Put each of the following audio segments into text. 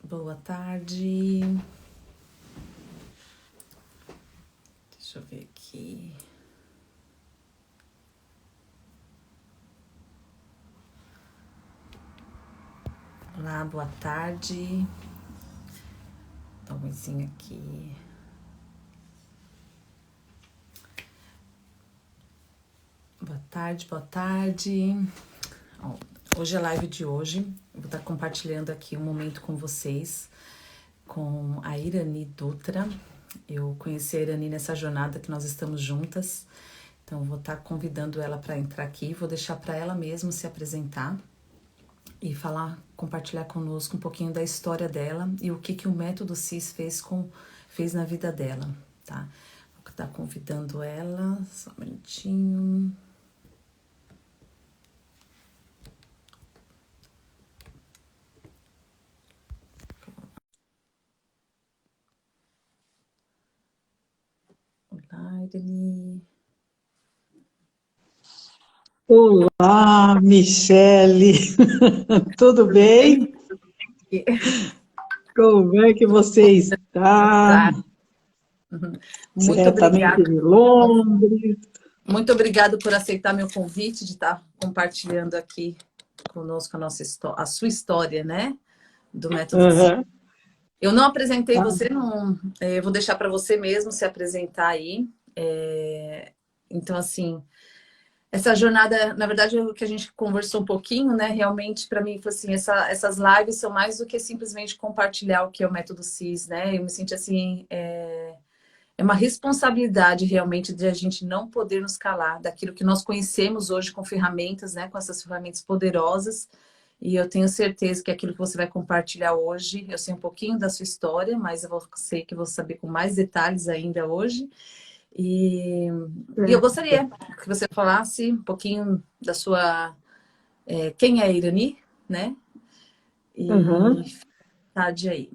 Boa tarde. Deixa eu ver aqui. Olá, boa tarde. Dá um oizinho aqui. Boa tarde, boa tarde. Hoje é a live de hoje. Eu vou estar compartilhando aqui um momento com vocês, com a Irani Dutra. Eu conheci a Irani nessa jornada que nós estamos juntas. Então, vou estar convidando ela para entrar aqui. Vou deixar para ela mesma se apresentar e compartilhar conosco um pouquinho da história dela e o que o método CIS fez na vida dela, tá? Vou estar convidando ela, só um minutinho. Olá, Irani. Olá, Michele, tudo bem? Como é que você está? Tá. Muito Diretamente obrigada. de Londres. Muito obrigada por aceitar meu convite de estar compartilhando aqui conosco a sua história, né? Do método CIS. Uhum. Eu não apresentei você, não, eu vou deixar para você mesmo se apresentar aí. Então, assim, essa jornada, na verdade, o que a gente conversou um pouquinho, né? Realmente, para mim, foi assim, essas lives são mais do que simplesmente compartilhar o que é o método CIS, né? Eu me senti assim, é uma responsabilidade realmente de a gente não poder nos calar daquilo que nós conhecemos hoje com ferramentas, né? Com essas ferramentas poderosas. E eu tenho certeza que aquilo que você vai compartilhar hoje, eu sei um pouquinho da sua história, mas sei que vou saber com mais detalhes ainda hoje. E eu gostaria que você falasse um pouquinho da sua... quem é a Irani, né? Uhum. E tá de aí.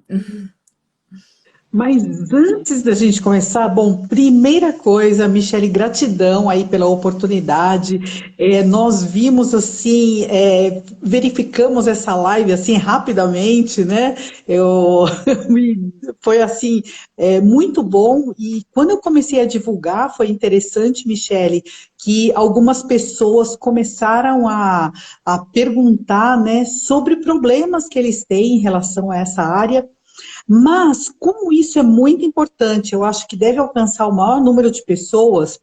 Mas antes da gente começar, bom, primeira coisa, Michele, gratidão aí pela oportunidade. Nós vimos assim, verificamos essa live assim rapidamente, né? Eu foi assim muito bom. E quando eu comecei a divulgar, foi interessante, Michele, que algumas pessoas começaram a perguntar, né, sobre problemas que eles têm em relação a essa área. Mas, como isso é muito importante, eu acho que deve alcançar o maior número de pessoas.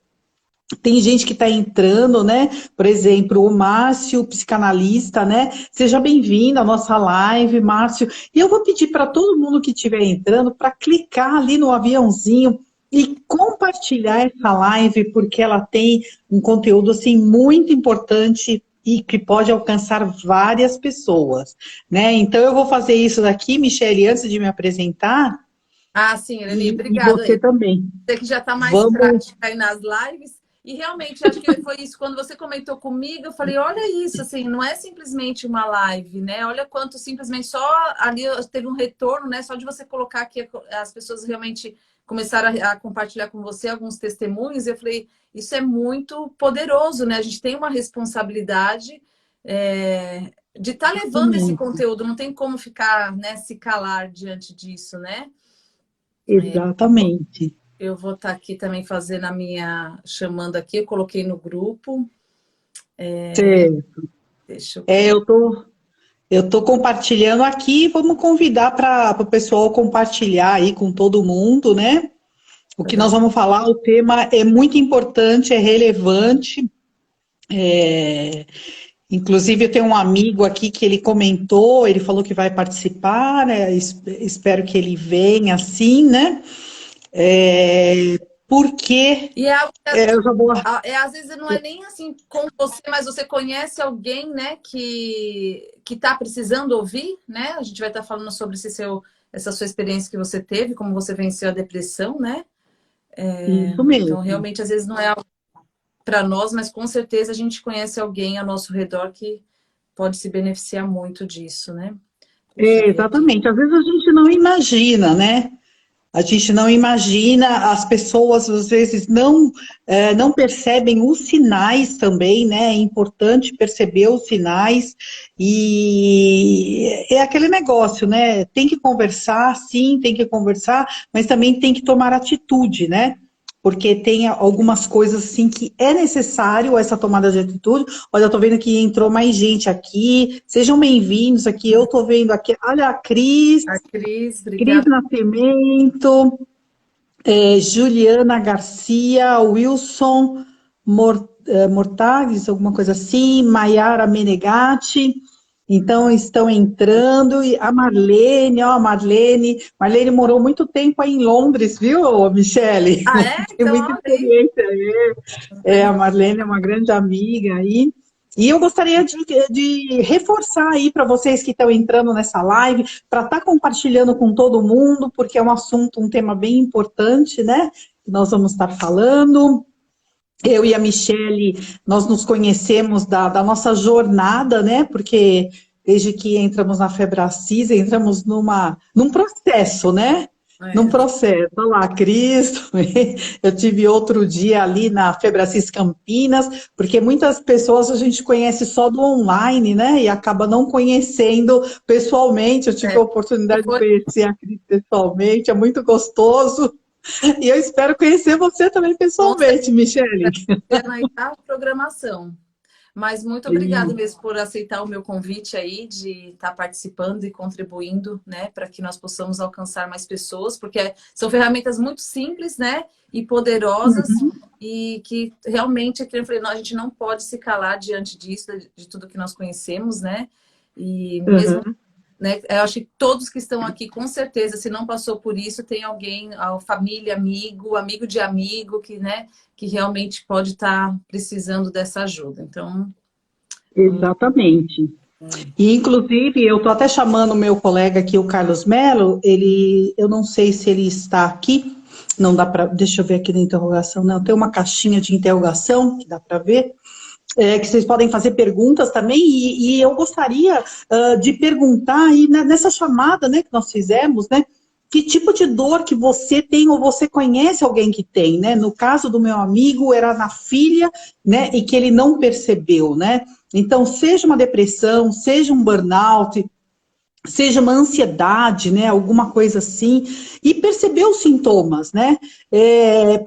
Tem gente que está entrando, né? Por exemplo, o Márcio, psicanalista, né? Seja bem-vindo à nossa live, Márcio. E eu vou pedir para todo mundo que estiver entrando para clicar ali no aviãozinho e compartilhar essa live, porque ela tem um conteúdo assim muito importante e que pode alcançar várias pessoas, né? Então eu vou fazer isso daqui, Michele, antes de me apresentar, Ah, sim, Irani, e obrigado você aí. também. Você que já está mais Vamos. prática aí nas lives. E realmente, acho que foi isso. Quando você comentou comigo, eu falei, olha isso, assim, não é simplesmente uma live, né? Olha quanto simplesmente só ali teve um retorno, né? Só de você colocar aqui, as pessoas realmente começaram a compartilhar com você alguns testemunhos. E eu falei, isso é muito poderoso, né? A gente tem uma responsabilidade de estar levando esse conteúdo. Não tem como ficar, né, se calar diante disso, né? Exatamente. Eu vou estar aqui também fazendo chamando aqui, eu coloquei no grupo. Certo. Deixa eu É, colocar. eu tô compartilhando aqui, vamos convidar para o pessoal compartilhar aí com todo mundo, né? O que nós vamos falar, o tema é muito importante, é relevante. É, inclusive, eu tenho um amigo aqui que ele comentou, ele falou que vai participar, né? Espero que ele venha assim, né? Porque E é algo eu já vou. às vezes não é nem assim com você, mas você conhece alguém, né, que está precisando ouvir, né? A gente vai estar falando sobre essa sua experiência que você teve, como você venceu a depressão, né? Isso Então, mesmo. realmente, às vezes não é algo para nós, mas com certeza a gente conhece alguém ao nosso redor que pode se beneficiar muito disso, né? Deixa eu ver aqui. Exatamente. Às vezes a gente não imagina, né? A gente não imagina, as pessoas às vezes não percebem os sinais também, né? É importante perceber os sinais e é aquele negócio, né? Tem que conversar, sim, tem que conversar, mas também tem que tomar atitude, né? Porque tem algumas coisas assim que é necessário essa tomada de atitude. Olha, eu tô vendo que entrou mais gente aqui. Sejam bem-vindos aqui. Eu tô vendo aqui, olha a A Cris, Cris obrigada. Nascimento, Juliana Garcia, Wilson Mortages, alguma coisa assim, Maiara Menegatti. Então, estão entrando, e a Marlene, ó, Marlene morou muito tempo aí em Londres, viu, Michele? Ah, é? Tem Então, muita olha aí. experiência aí. A Marlene é uma grande amiga aí. E eu gostaria de reforçar aí para vocês que estão entrando nessa live, para estar compartilhando com todo mundo, porque é um assunto, um tema bem importante, né? Que nós vamos estar falando. Eu e a Michele, nós nos conhecemos da nossa jornada, né? Porque desde que entramos na Febracis, entramos num processo, né? Num É, processo. Olha lá, Cris, eu tive outro dia ali na Febracis Campinas, porque muitas pessoas a gente conhece só do online, né? E acaba não conhecendo pessoalmente. Eu tive a é. E oportunidade de foi conhecer a Cris pessoalmente, é muito gostoso. E eu espero conhecer você também com pessoalmente, Michele. certeza na oitava programação. Mas muito obrigada mesmo por aceitar o meu convite aí de estar participando e contribuindo, né, para que nós possamos alcançar mais pessoas, porque são ferramentas muito simples, né, e poderosas e que realmente, aqui eu falei, não, a gente não pode se calar diante disso, de tudo que nós conhecemos, né, e mesmo, Uhum. né, eu acho que todos que estão aqui, com certeza, se não passou por isso, tem alguém, a família, amigo, amigo de amigo, que, né, que realmente pode estar precisando dessa ajuda. Então, Exatamente. E, inclusive, eu estou até chamando o meu colega aqui, o Carlos Melo, eu não sei se ele está aqui, não dá para, deixa eu ver aqui na interrogação, não, tem uma caixinha de interrogação, que dá para ver, que vocês podem fazer perguntas também, e eu gostaria de perguntar aí nessa chamada, né, que nós fizemos, né, que tipo de dor que você tem ou você conhece alguém que tem, né? No caso do meu amigo, era na filha, né, e que ele não percebeu, né? Então, seja uma depressão, seja um burnout, seja uma ansiedade, né, alguma coisa assim, e perceber os sintomas, né?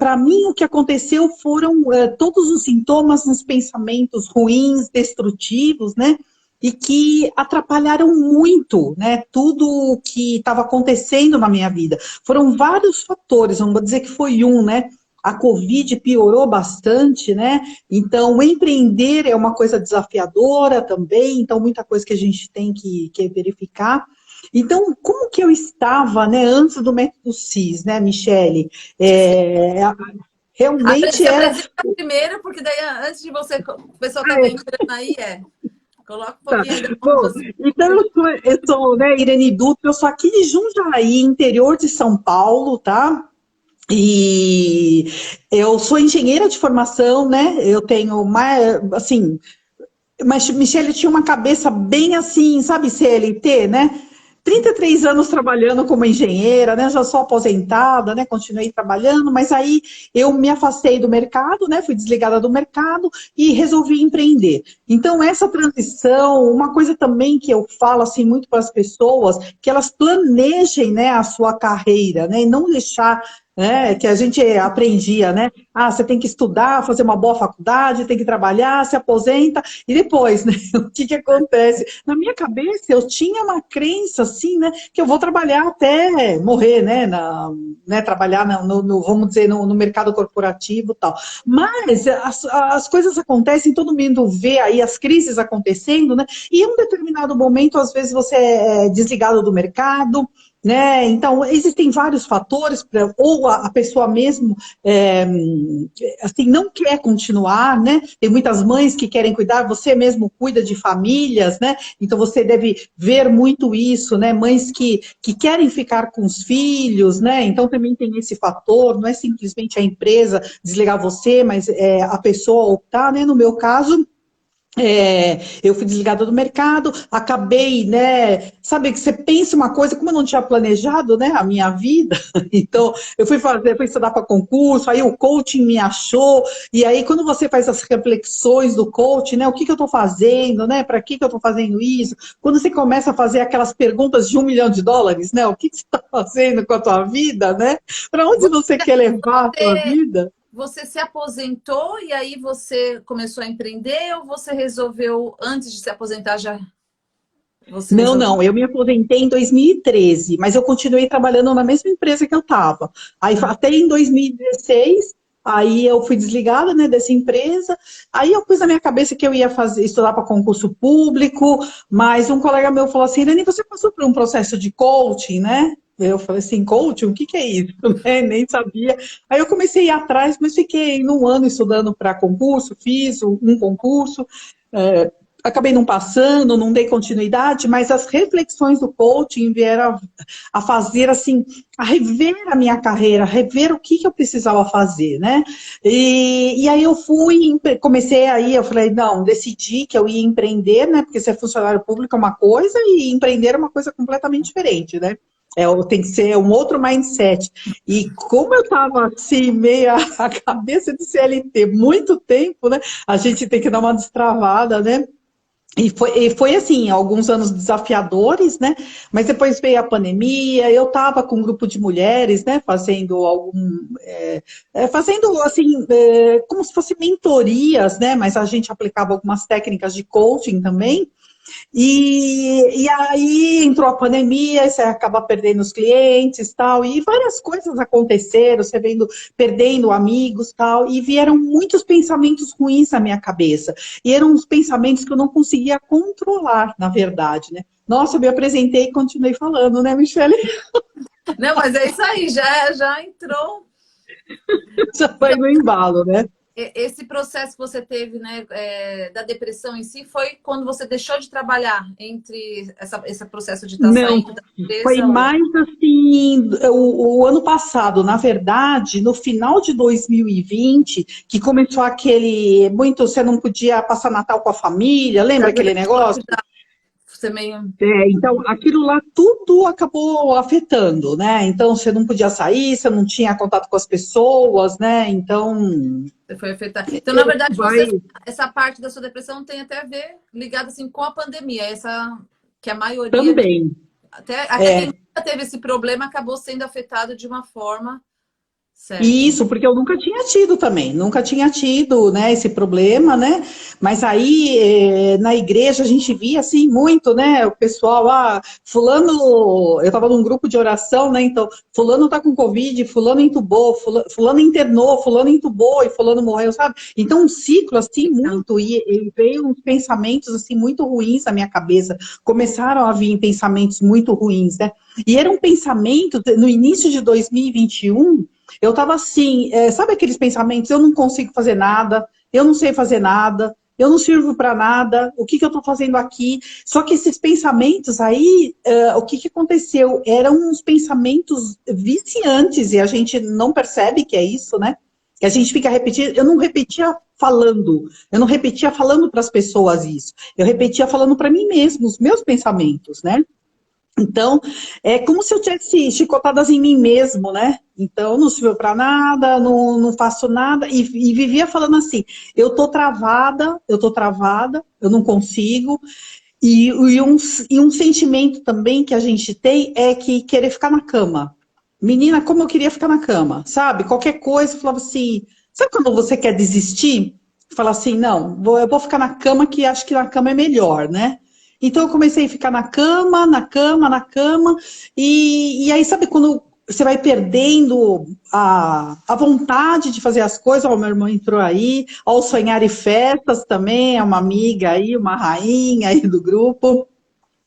Para mim, o que aconteceu foram todos os sintomas nos pensamentos ruins, destrutivos, né? E que atrapalharam muito, né? Tudo o que estava acontecendo na minha vida. Foram vários fatores, não vou dizer que foi um, né? A Covid piorou bastante, né? Então, empreender é uma coisa desafiadora também, então muita coisa que a gente tem que verificar. Então, como que eu estava, né, antes do método CIS, né, Michele? É, realmente se era. apresenta primeiro, porque daí antes de você, o pessoal tá entrando aí, coloca um Tá. pouquinho ainda como Bom, você. então eu sou, né, Irene Dutra, eu sou aqui de Jundiaí, interior de São Paulo, tá? E eu sou engenheira de formação, né? Eu tenho mais, assim, mas Michele tinha uma cabeça bem assim, sabe, CLT, né? 33 anos trabalhando como engenheira, né? Já sou aposentada, né? Continuei trabalhando, mas aí eu me afastei do mercado, né? Fui desligada do mercado e resolvi empreender. Então, essa transição, uma coisa também que eu falo assim muito para as pessoas, que elas planejem, né, a sua carreira, né? E não deixar, né, que a gente aprendia, né? Ah, você tem que estudar, fazer uma boa faculdade, tem que trabalhar, se aposenta, e depois, né? O que que acontece? Na minha cabeça, eu tinha uma crença, assim, né? Que eu vou trabalhar até morrer, né? Trabalhar, vamos dizer, no mercado corporativo e tal. Mas as coisas acontecem, todo mundo vê aí as crises acontecendo, né? E em um determinado momento, às vezes, você é desligado do mercado, né? Então, existem vários fatores, ou a pessoa mesmo assim, não quer continuar, né? Tem muitas mães que querem cuidar, você mesmo cuida de famílias, né? Então você deve ver muito isso, né? Mães que querem ficar com os filhos, né? Então também tem esse fator, não é simplesmente a empresa desligar você, mas a pessoa optar, né? No meu caso, Eu fui desligada do mercado, acabei, né? Sabe que você pensa uma coisa, como eu não tinha planejado, né, a minha vida, então eu fui estudar para concurso, aí o coaching me achou, e aí quando você faz as reflexões do coaching, né, o que que eu estou fazendo, né, para que que eu estou fazendo isso? Quando você começa a fazer aquelas perguntas de US$ 1 milhão, né, o que que você está fazendo com a tua vida, né? Para onde você quer levar a tua Você, vida? você se aposentou e aí você começou a empreender ou você resolveu, antes de se aposentar, já você Não, resolveu? não, eu me aposentei em 2013, mas eu continuei trabalhando na mesma empresa que eu estava. Aí Ah, até em 2016, aí eu fui desligada, né, dessa empresa. Aí eu pus na minha cabeça que eu ia fazer, estudar para concurso público, mas um colega meu falou assim, Irene, você passou por um processo de coaching, né? Eu falei assim, coaching, o que que é isso? Né? Nem sabia. Aí eu comecei a ir atrás, mas fiquei um ano estudando para concurso, fiz um concurso, é, acabei não passando, não dei continuidade, mas as reflexões do coaching vieram a fazer assim, a rever a minha carreira, a rever o que eu precisava fazer, né? E aí eu fui, comecei aí, eu falei, não, decidi que eu ia empreender, né? Porque ser funcionário público é uma coisa e empreender é uma coisa completamente diferente, né? Tem que ser um outro mindset. E como eu estava assim, meia a cabeça de CLT, muito tempo, né? A gente tem que dar uma destravada, né? E foi assim, alguns anos desafiadores, né? Mas depois veio a pandemia, eu estava com um grupo de mulheres, né? Fazendo assim, como se fossem mentorias, né? Mas a gente aplicava algumas técnicas de coaching também. E aí entrou a pandemia, você acaba perdendo os clientes, tal, e várias coisas aconteceram, você perdendo amigos, tal, e vieram muitos pensamentos ruins na minha cabeça. E eram uns pensamentos que eu não conseguia controlar, na verdade, né? Nossa, eu me apresentei e continuei falando, né, Michele? não, mas é isso aí, já entrou. Já foi no embalo, né? Esse processo que você teve, né, da depressão em si, foi quando você deixou de trabalhar entre esse processo de estar Não, saindo da foi empresa ou... mais assim, o ano passado, na verdade, no final de 2020, que começou aquele, muito, você não podia passar Natal com a família, lembra aquele negócio? Você meio... Então, aquilo lá tudo acabou afetando, né? Então, você não podia sair, você não tinha contato com as pessoas, né? Então, Você foi afetado. Então, na verdade, vai essa parte da sua depressão tem até a ver ligada assim com a pandemia, essa que a maioria de, também. até quem nunca teve esse problema acabou sendo afetado de uma forma, certo? Isso, porque eu nunca tinha tido também, nunca tinha tido, né, esse problema, né? Mas aí na igreja a gente via assim muito, né? O pessoal, fulano, eu estava num grupo de oração, né? Então, fulano tá com Covid, fulano entubou, fulano internou, fulano entubou e fulano morreu, sabe? Então, um ciclo assim Então, muito, e veio uns pensamentos assim muito ruins na minha cabeça. Começaram a vir pensamentos muito ruins, né? E eram pensamentos no início de 2021. Eu estava assim, sabe aqueles pensamentos? Eu não consigo fazer nada, eu não sei fazer nada, eu não sirvo para nada, o que, que eu estou fazendo aqui? Só que esses pensamentos aí, o que, que aconteceu? Eram uns pensamentos viciantes e a gente não percebe que é isso, né? Que a gente fica repetindo. Eu não repetia falando para as pessoas isso, eu repetia falando para mim mesmo, os meus pensamentos, né? Então, é como se eu tivesse chicotadas em mim mesmo, né? Então, não sirvo para nada, não faço nada, e vivia falando assim, eu tô travada, eu não consigo, e um sentimento também que a gente tem é que querer ficar na cama. Menina, como eu queria ficar na cama, sabe? Qualquer coisa, eu falava assim, sabe quando você quer desistir? Fala assim, não, eu vou ficar na cama que acho que na cama é melhor, né? Então eu comecei a ficar na cama, na cama, na cama, e aí sabe quando você vai perdendo a vontade de fazer as coisas, ó, meu irmão entrou aí, ó, o Sonhar e Festas também, é uma amiga aí, uma rainha aí do grupo,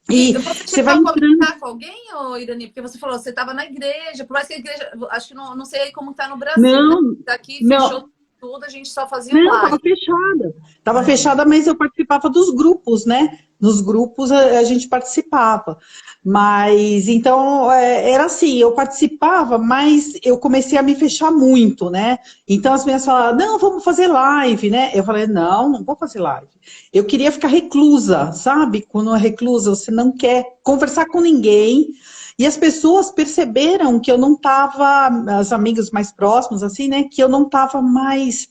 e e você você chegou vai a entrando. comentar com alguém, ô Irani? Porque você falou, você estava na igreja, por mais que a igreja, acho que não sei aí como está no Brasil, né? Não, Daqui fechou não, tudo, a gente só fazia não, online. estava fechada. Estava É. fechada, mas eu participava dos grupos, né? Nos grupos a gente participava. Mas, então, era assim, eu participava, mas eu comecei a me fechar muito, né? Então as meninas falavam, não, vamos fazer live, né? Eu falei, não, não vou fazer live. Eu queria ficar reclusa, sabe? Quando é reclusa, você não quer conversar com ninguém. E as pessoas perceberam que eu não estava, as amigas mais próximas, assim, né? Que eu não estava mais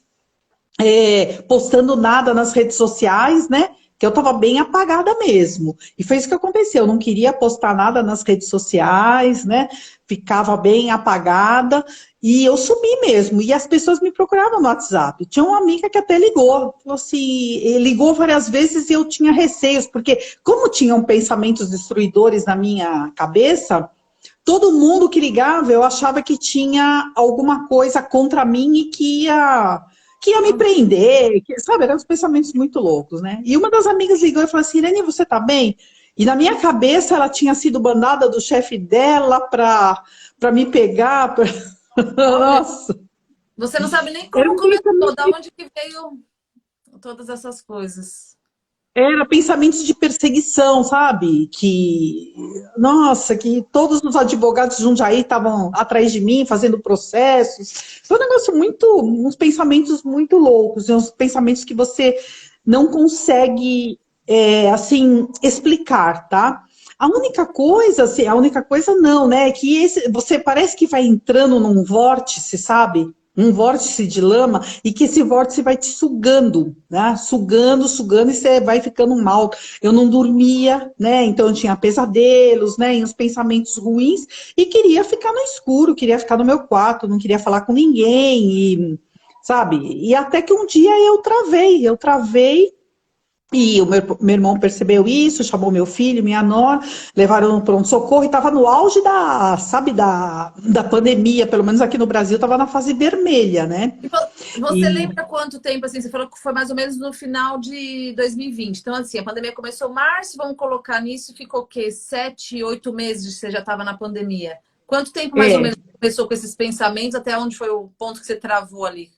postando nada nas redes sociais, né? Que eu estava bem apagada mesmo. E foi isso que aconteceu. Eu não queria postar nada nas redes sociais, né? Ficava bem apagada. E eu sumi mesmo. E as pessoas me procuravam no WhatsApp. Tinha uma amiga que até ligou. Falou assim, ligou várias vezes e eu tinha receios. Porque como tinham pensamentos destruidores na minha cabeça, todo mundo que ligava, eu achava que tinha alguma coisa contra mim e que ia me prender, sabe? Eram uns pensamentos muito loucos, né? E uma das amigas ligou e falou assim, Irene, você tá bem? E na minha cabeça ela tinha sido mandada do chefe dela para me pegar. Nossa! Você não sabe nem Era como um começou, da pensamento. onde que veio todas essas coisas. Era pensamentos de perseguição, sabe? Que, nossa, que todos os advogados de Jundiaí estavam atrás de mim, fazendo processos. Foi um negócio muito, uns pensamentos muito loucos, uns pensamentos que você não consegue, assim, explicar, tá? A única coisa, assim, a única coisa não, né? É que você parece que vai entrando num vórtice, sabe? Um vórtice de lama, e que esse vórtice vai te sugando, né? Sugando, sugando, e você vai ficando mal. Eu não dormia, né? Então eu tinha pesadelos, né? E uns pensamentos ruins, e queria ficar no escuro, queria ficar no meu quarto, não queria falar com ninguém, e, sabe? E até que um dia eu travei. E o meu irmão percebeu isso, chamou meu filho, minha nora, levaram no pronto-socorro e estava no auge sabe, da pandemia, pelo menos aqui no Brasil, estava na fase vermelha, né? E você E, lembra quanto tempo, assim, você falou que foi mais ou menos no final de 2020. Então, assim, a pandemia começou em março, vamos colocar nisso, ficou o quê? 7, 8 meses que você já estava na pandemia. Quanto tempo mais ou é, menos começou com esses pensamentos, até onde foi o ponto que você travou ali?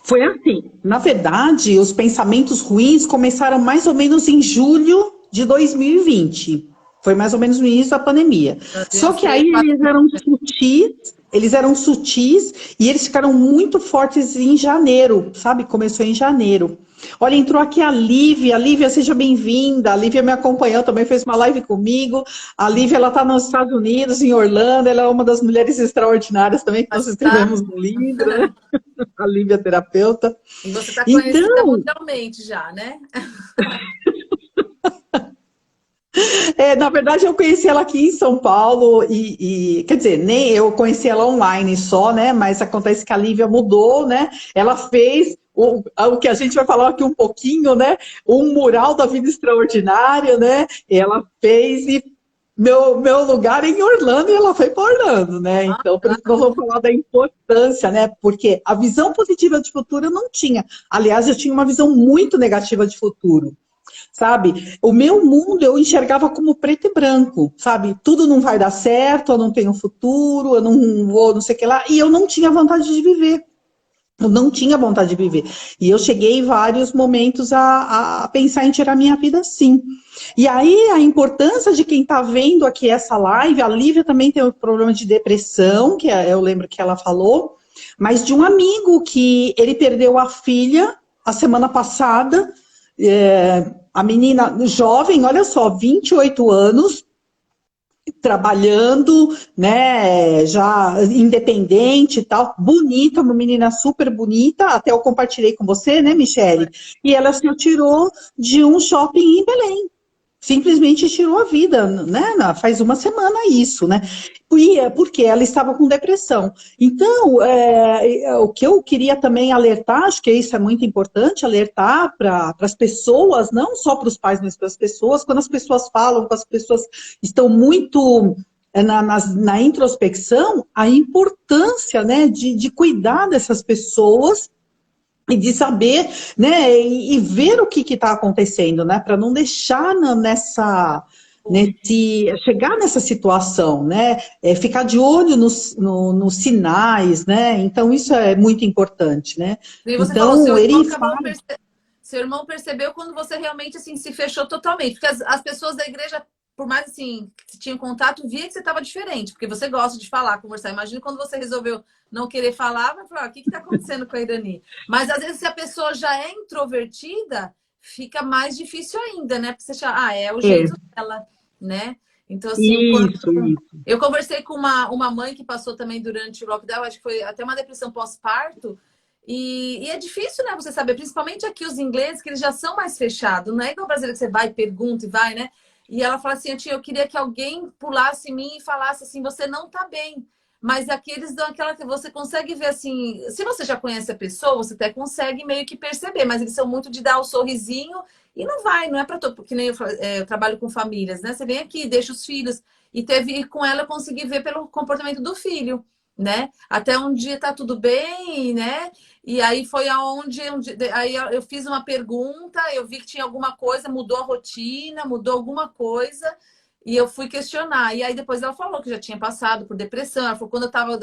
foi assim, na verdade, os pensamentos ruins começaram mais ou menos em julho de 2020. Foi mais ou menos no início da pandemia. Tem Só uns que aí 3, 4 eles eram sutis e eles ficaram muito fortes em janeiro, sabe? Começou em janeiro. Olha, entrou aqui a Lívia. Lívia, seja bem-vinda. A Lívia me acompanhou, também fez uma live comigo. A Lívia, ela está nos Estados Unidos, em Orlando. Ela é uma das mulheres extraordinárias também, que nós tá? escrevemos um livro, né? A Lívia terapeuta. E você está conhecida Então, mundialmente já, né? na verdade, eu conheci ela aqui em São Paulo quer dizer, nem eu conheci ela online só, né? Mas acontece que a Lívia mudou, né? Ela fez o que a gente vai falar aqui um pouquinho, né? Um mural da vida extraordinária, né? Ela fez e meu lugar é em Orlando e ela foi para Orlando, né? Ah, Então, por isso que nós vamos falar da importância, né? Porque a visão positiva de futuro eu não tinha. Aliás, eu tinha uma visão muito negativa de futuro. Sabe? O meu mundo eu enxergava como preto e branco, sabe? Tudo não vai dar certo, eu não tenho futuro, eu não vou, não sei o que lá, e eu não tinha vontade de viver. Eu não tinha vontade de viver. E eu cheguei em vários momentos a pensar em tirar minha vida assim. E aí a importância de quem está vendo aqui essa live, a Lívia também tem um problema de depressão, que eu lembro que ela falou, mas de um amigo que ele perdeu a filha a semana passada, a menina jovem, olha só, 28 anos, trabalhando, né, já independente e tal, bonita, uma menina super bonita, até eu compartilhei com você, né, Michele? E ela se tirou de um shopping em Belém. Simplesmente tirou a vida, né? Faz uma semana isso, né? Porque ela estava com depressão. Então, o que eu queria também alertar, acho que isso é muito importante, alertar para as pessoas, não só para os pais, mas para as pessoas, quando as pessoas falam, quando as pessoas estão muito na introspecção, a importância, né, de cuidar dessas pessoas e de saber, né, e ver o que está acontecendo, né, para não deixar chegar nessa situação, né, ficar de olho nos sinais, né, então isso é muito importante, né. E você falou, Então, ele fala, Seu irmão percebeu quando você realmente, assim, se fechou totalmente. Porque as pessoas da igreja, por mais, assim, que tinham contato, via que você estava diferente. Porque você gosta de falar, conversar. Imagina quando você resolveu não querer falar, vai falar, o que está acontecendo com a Irani? Mas, às vezes, se a pessoa já é introvertida, fica mais difícil ainda, né? Porque você acha, é o É, jeito dela, né? Então, assim, isso. eu conversei com uma mãe que passou também durante o lockdown, acho que foi até uma depressão pós-parto, e é difícil, né, você saber, principalmente aqui os ingleses, que eles já são mais fechados, não é igual o brasileiro que você vai, pergunta e vai, né? E ela fala assim, tia, eu queria que alguém pulasse em mim e falasse assim, você não tá bem. Mas aqui eles dão aquela que você consegue ver assim, se você já conhece a pessoa, você até consegue meio que perceber, mas eles são muito de dar o sorrisinho e não vai, não é para todo, porque nem eu trabalho com famílias, né? Você vem aqui, deixa os filhos, e com ela eu consegui ver pelo comportamento do filho, né? Até um dia tá tudo bem, né? E aí foi aonde aí eu fiz uma pergunta, eu vi que tinha alguma coisa, mudou a rotina, mudou alguma coisa, e eu fui questionar. E aí depois ela falou que já tinha passado por depressão. Ela falou quando eu tava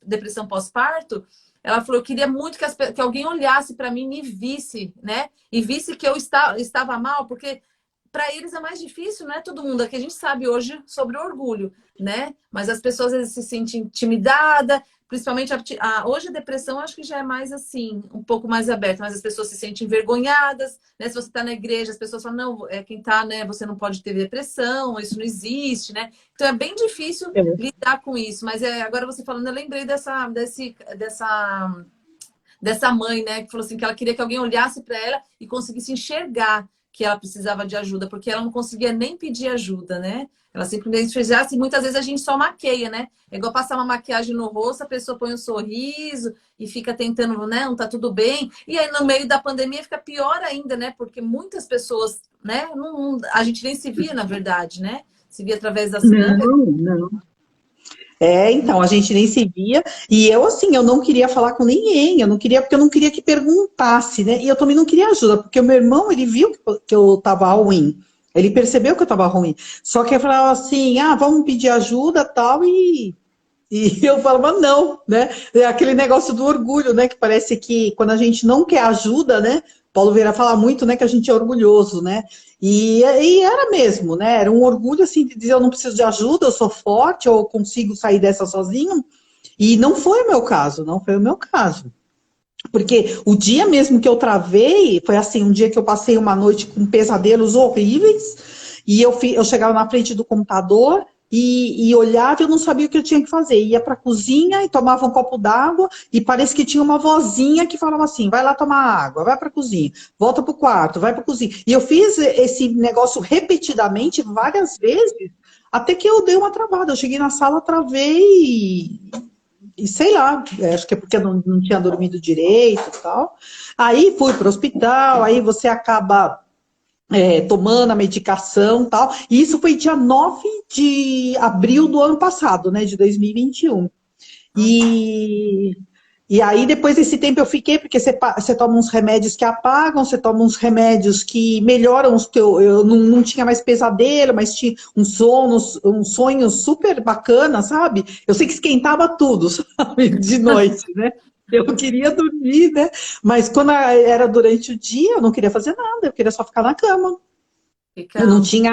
depressão pós-parto, ela falou eu queria muito que alguém olhasse para mim e me visse, né? E visse que eu estava mal, porque para eles é mais difícil, não é todo mundo. Aqui a gente sabe hoje sobre o orgulho, né? Mas as pessoas às vezes se sentem intimidadas, principalmente hoje a depressão acho que já é mais assim, um pouco mais aberta, mas as pessoas se sentem envergonhadas, né? Se você está na igreja, as pessoas falam, não, quem está, né? Você não pode ter depressão, isso não existe, né? Então é bem difícil lidar com isso. Mas agora você falando, eu lembrei dessa mãe, né? Que falou assim que ela queria que alguém olhasse para ela e conseguisse enxergar que ela precisava de ajuda, porque ela não conseguia nem pedir ajuda, né? Ela simplesmente fez assim, muitas vezes a gente só maqueia, né? É igual passar uma maquiagem no rosto, a pessoa põe um sorriso e fica tentando, né? Não tá tudo bem. E aí, no meio da pandemia, fica pior ainda, né? Porque muitas pessoas, né? A gente nem se via, na verdade, né? Se via através das câmeras. Não. Então, a gente nem se via, e eu, assim, eu não queria falar com ninguém, eu não queria, porque eu não queria que perguntasse, né, e eu também não queria ajuda, porque o meu irmão, ele viu que eu tava ruim, ele percebeu que eu tava ruim, só que eu falava assim, vamos pedir ajuda, tal, e eu falava não, né, é aquele negócio do orgulho, né, que parece que quando a gente não quer ajuda, né, Paulo Vieira fala muito, né, que a gente é orgulhoso, né, e era mesmo, né? Era um orgulho assim de dizer eu não preciso de ajuda, eu sou forte, eu consigo sair dessa sozinho. E não foi o meu caso, não foi o meu caso. Porque o dia mesmo que eu travei, foi assim, um dia que eu passei uma noite com pesadelos horríveis, e eu chegava na frente do computador e olhava e eu não sabia o que eu tinha que fazer. Ia para a cozinha e tomava um copo d'água, e parece que tinha uma vozinha que falava assim, vai lá tomar água, vai para a cozinha, volta para o quarto, vai para a cozinha. E eu fiz esse negócio repetidamente, várias vezes, até que eu dei uma travada. Eu cheguei na sala, travei e sei lá, acho que é porque eu não tinha dormido direito e tal. Aí fui para o hospital, aí você acaba tomando a medicação e tal. E isso foi dia 9 de abril do ano passado, né, de 2021. E aí, depois desse tempo eu fiquei, porque você toma uns remédios que apagam, você toma uns remédios que melhoram os teus. Eu não tinha mais pesadelo, mas tinha um sonho super bacana, sabe? Eu sei que esquentava tudo, sabe? De noite, né? Eu queria dormir, né? Mas quando era durante o dia, eu não queria fazer nada, eu queria só ficar na cama. Eu não tinha.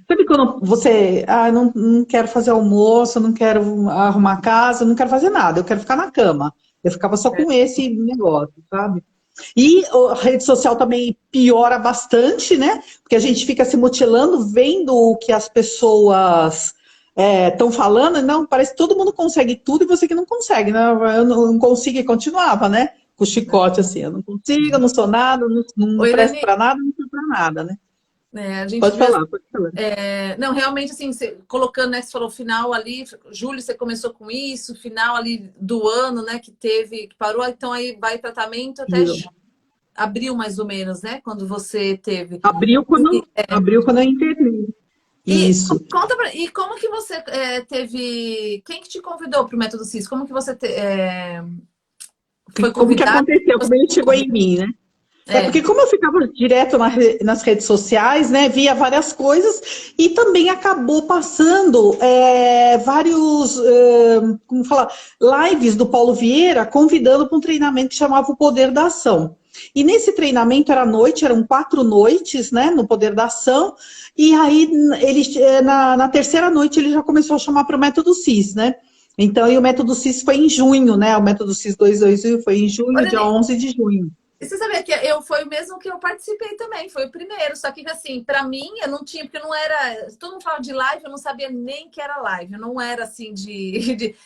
Sabe quando você. Não quero fazer almoço, não quero arrumar casa, não quero fazer nada, eu quero ficar na cama. Eu ficava só com esse negócio, sabe? E a rede social também piora bastante, né? Porque a gente fica se mutilando, vendo o que as pessoas estão falando. Não, parece que todo mundo consegue tudo e você que não consegue, né? Eu não consigo e continuava, né? Com o chicote assim, eu não consigo, eu não sou nada, não Oi, presto Irani, para nada, não sou para nada, né? a gente Pode vê falar, pode falar. não, realmente, assim, colocando, né, você falou final ali, julho você começou com isso, final ali do ano, né, que parou, então aí vai tratamento até abril, mais ou menos, né, quando você teve. Abriu quando eu internei. Isso. E como que você teve, quem que te convidou para o Método CIS? Como que você foi Como que convidado? aconteceu? Como ele chegou em mim, né? Porque como eu ficava direto nas redes sociais, né, via várias coisas e também acabou passando vários, como falar, lives do Paulo Vieira convidando para um treinamento que chamava O Poder da Ação. E nesse treinamento era à noite, eram 4 noites, né, no Poder da Ação. E aí, na terceira noite, ele já começou a chamar para o Método CIS, né? Então, e o Método CIS foi em junho, né? O Método CIS 221 foi em junho, dia 11 de junho. E você sabia que foi o mesmo que eu participei também, foi o primeiro. Só que, assim, para mim, eu não tinha, porque eu não era. Todo mundo falava de live, eu não sabia nem que era live. Eu não era assim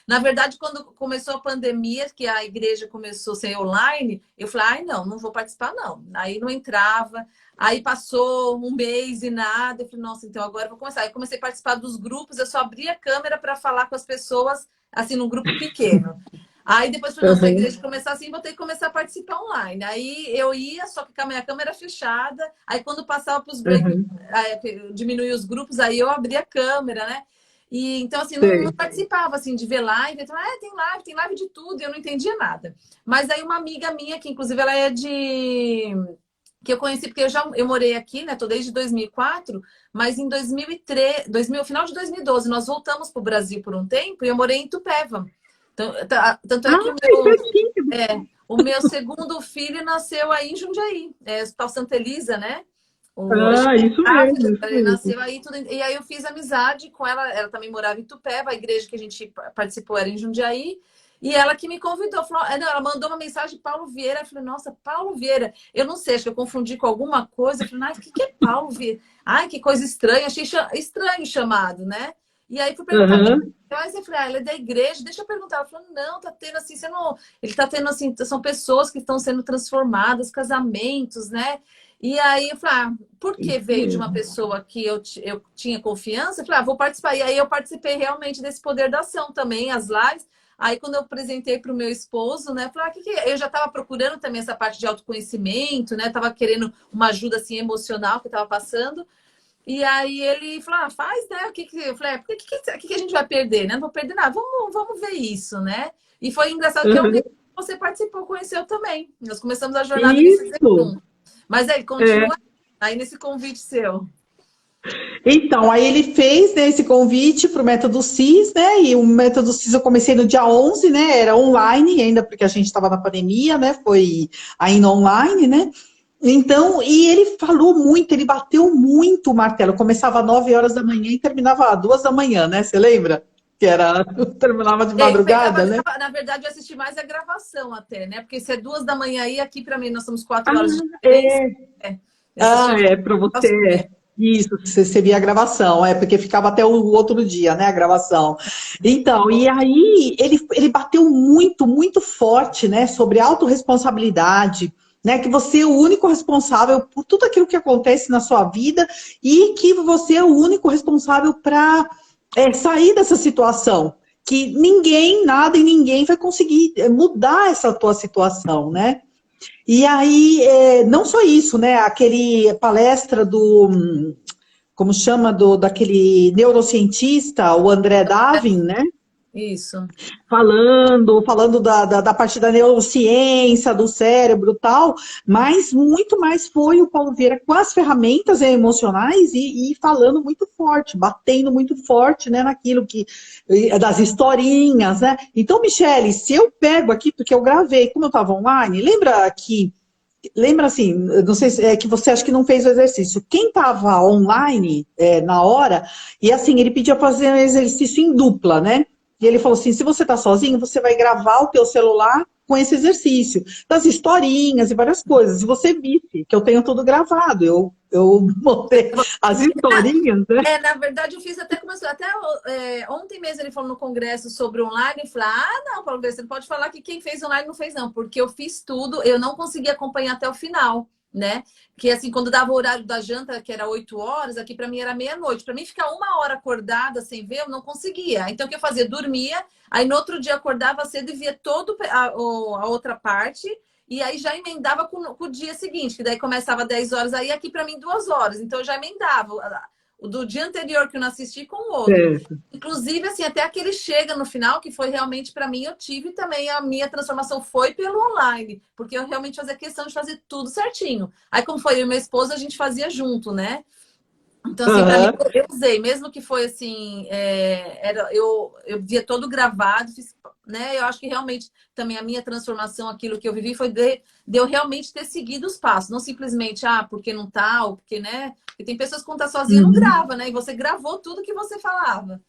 Na verdade, quando começou a pandemia, que a igreja começou a ser online, eu falei, ai, não vou participar, não. Aí não entrava. Aí passou um mês e nada. Eu falei, nossa, então agora eu vou começar. Aí comecei a participar dos grupos, eu só abria a câmera para falar com as pessoas, assim, num grupo pequeno. Aí depois falei, não, se a igreja começar assim, vou ter que começar a participar online. Aí eu ia, só que com a minha câmera fechada. Aí quando passava para os breaks, diminuía os grupos, aí eu abria a câmera, né? E então, assim, não participava assim de ver live. Então, tem live de tudo, e eu não entendia nada. Mas aí uma amiga minha, que inclusive ela é que eu conheci, porque eu morei aqui, né? Tô desde 2004, mas em 2003, final de 2012, nós voltamos para o Brasil por um tempo e eu morei em Itupeva. Então, tanto é que o meu segundo filho nasceu aí em Jundiaí, Hospital Santa Elisa, né? Isso mesmo. Ele nasceu aí, e aí eu fiz amizade com ela também morava em Itupeva, a igreja que a gente participou era em Jundiaí, e ela que me convidou, falou, ela mandou uma mensagem, Paulo Vieira, eu falei, nossa, Paulo Vieira, eu não sei, acho que eu confundi com alguma coisa, eu falei, o que é Paulo Vieira? Ai, que coisa estranha, achei estranho o chamado, né? E aí fui perguntar, mas eu falei, ela é da igreja, deixa eu perguntar. Ela falou, não, tá tendo assim, ele tá tendo assim, são pessoas que estão sendo transformadas, casamentos, né? E aí eu falei, por que veio de uma pessoa que eu tinha confiança? Eu falei, vou participar. E aí eu participei realmente desse Poder da Ação também, as lives. Aí quando eu apresentei para o meu esposo, né, falei, eu já estava procurando também essa parte de autoconhecimento, né? Tava querendo uma ajuda assim emocional que eu estava passando. E aí ele falou, faz, né? Eu falei, o que a gente vai perder, né? Não vou perder nada, vamos ver isso, né? E foi engraçado que você participou, conheceu também. Nós começamos a jornada nesse segundo. Mas aí, continua aí nesse convite seu. Então, aí ele fez, né, esse convite para o Método CIS, né? E o Método CIS eu comecei no dia 11, né? Era online ainda, porque a gente estava na pandemia, né? Foi ainda online, né? Então, e ele falou muito, ele bateu muito o martelo. Começava às 9 horas da manhã e terminava às 2 da manhã, né? Você lembra? Que terminava de madrugada, né? Na verdade, eu assisti mais a gravação até, né? Porque se é 2 da manhã aí, aqui para mim, nós somos 4 horas de diferença. Para você. Isso, você via a gravação, porque ficava até o outro dia, né, a gravação. Então, e aí ele bateu muito, muito forte, né, sobre autorresponsabilidade, né, que você é o único responsável por tudo aquilo que acontece na sua vida e que você é o único responsável para sair dessa situação, que ninguém, nada e ninguém vai conseguir mudar essa tua situação, né? E aí, não só isso, né? Aquele palestra como chama, daquele neurocientista, o André Davin, né? Isso. Falando da parte da neurociência, do cérebro e tal, mas muito mais foi o Paulo Vieira com as ferramentas emocionais e falando muito forte, batendo muito forte, né, naquilo das historinhas, né? Então, Michele, se eu pego aqui, porque eu gravei, como eu estava online, lembra assim, não sei se que você acha que não fez o exercício. Quem estava online na hora, e assim, ele pedia para fazer um exercício em dupla, né? E ele falou assim, se você está sozinho, você vai gravar o teu celular com esse exercício, das historinhas e várias coisas. Se você visse, que eu tenho tudo gravado, eu montei as historinhas, né? Na verdade, eu fiz até ontem mesmo ele falou no congresso sobre online, e falei, não, Paulo, você não pode falar que quem fez online não fez não, porque eu fiz tudo, eu não consegui acompanhar até o final, né? Que assim, quando dava o horário da janta, que era 8 horas, aqui para mim era meia-noite. Para mim ficar 1 hora acordada sem ver, eu não conseguia. Então o que eu fazia? Dormia, aí no outro dia acordava cedo e via toda a outra parte, e aí já emendava com o dia seguinte, que daí começava 10 horas, aí aqui para mim 2 horas. Então eu já emendava o do dia anterior que eu não assisti com o outro. Inclusive, assim, até aquele chega no final, que foi realmente para mim, eu tive também a minha transformação foi pelo online, porque eu realmente fazia questão de fazer tudo certinho. Aí, como foi eu e meu esposo, a gente fazia junto, né? Então, assim, para mim, Aham. eu usei, mesmo que foi assim, eu via todo gravado, né? Eu acho que realmente também a minha transformação, aquilo que eu vivi, foi de eu realmente ter seguido os passos, não simplesmente, porque não tá, ou porque, né? Porque tem pessoas que quando tá sozinha não Uhum. grava, né? E você gravou tudo que você falava.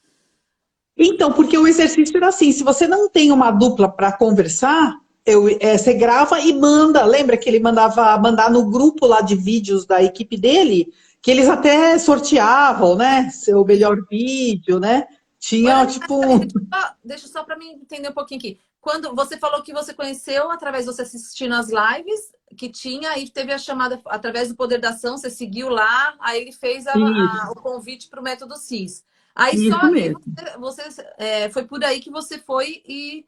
Então, porque o exercício era assim, se você não tem uma dupla para conversar, você grava e manda. Lembra que ele mandava mandar no grupo lá de vídeos da equipe dele, que eles até sorteavam, né? Seu melhor vídeo, né? Olha, Tinha mas peraí, tipo. deixa só para mim entender um pouquinho aqui. Quando você falou que você conheceu através de você assistindo as lives, que tinha, aí teve a chamada através do Poder da Ação, você seguiu lá, aí ele fez Isso, o convite para o método CIS. Aí só isso aí mesmo. foi por aí que você foi e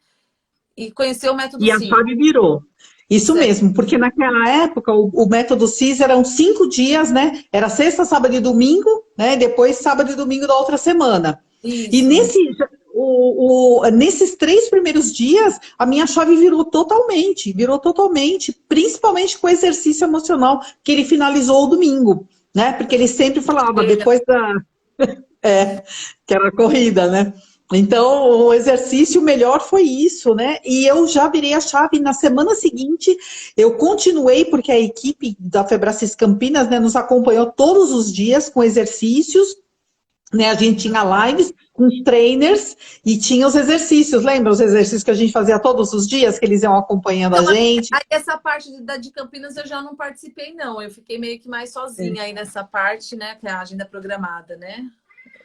conheceu o método E a CIS. chave virou. Isso Certo. mesmo, porque naquela época o método CIS eram 5 dias, né? Era sexta, sábado e domingo, né? Depois sábado e domingo da outra semana. E Isso. nesses 3 primeiros dias, a minha chave virou totalmente, principalmente com o exercício emocional que ele finalizou o domingo, né? Porque ele sempre falava, depois que era a corrida, né? Então, o exercício melhor foi isso, né? E eu já virei a chave na semana seguinte. Eu continuei, porque a equipe da Febracis Campinas, né, nos acompanhou todos os dias com exercícios, né? A gente tinha lives com os trainers e tinha os exercícios. Lembra os exercícios que a gente fazia todos os dias, que eles iam acompanhando a Então, gente? aí essa parte de Campinas eu já não participei, não. Eu fiquei meio que mais sozinha aí nessa parte, né? Que é a agenda programada, né?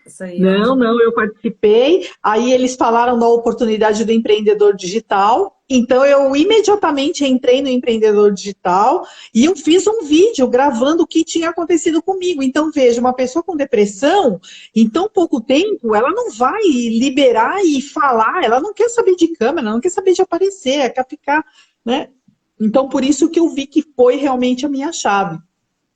Isso aí eu Não, não, eu participei. Aí eles falaram da oportunidade do empreendedor digital. Então eu imediatamente entrei no empreendedor digital e eu fiz um vídeo gravando o que tinha acontecido comigo. Então veja, uma pessoa com depressão, em tão pouco tempo, ela não vai liberar e falar, ela não quer saber de câmera, não quer saber de aparecer, quer ficar, né? Então por isso que eu vi que foi realmente a minha chave.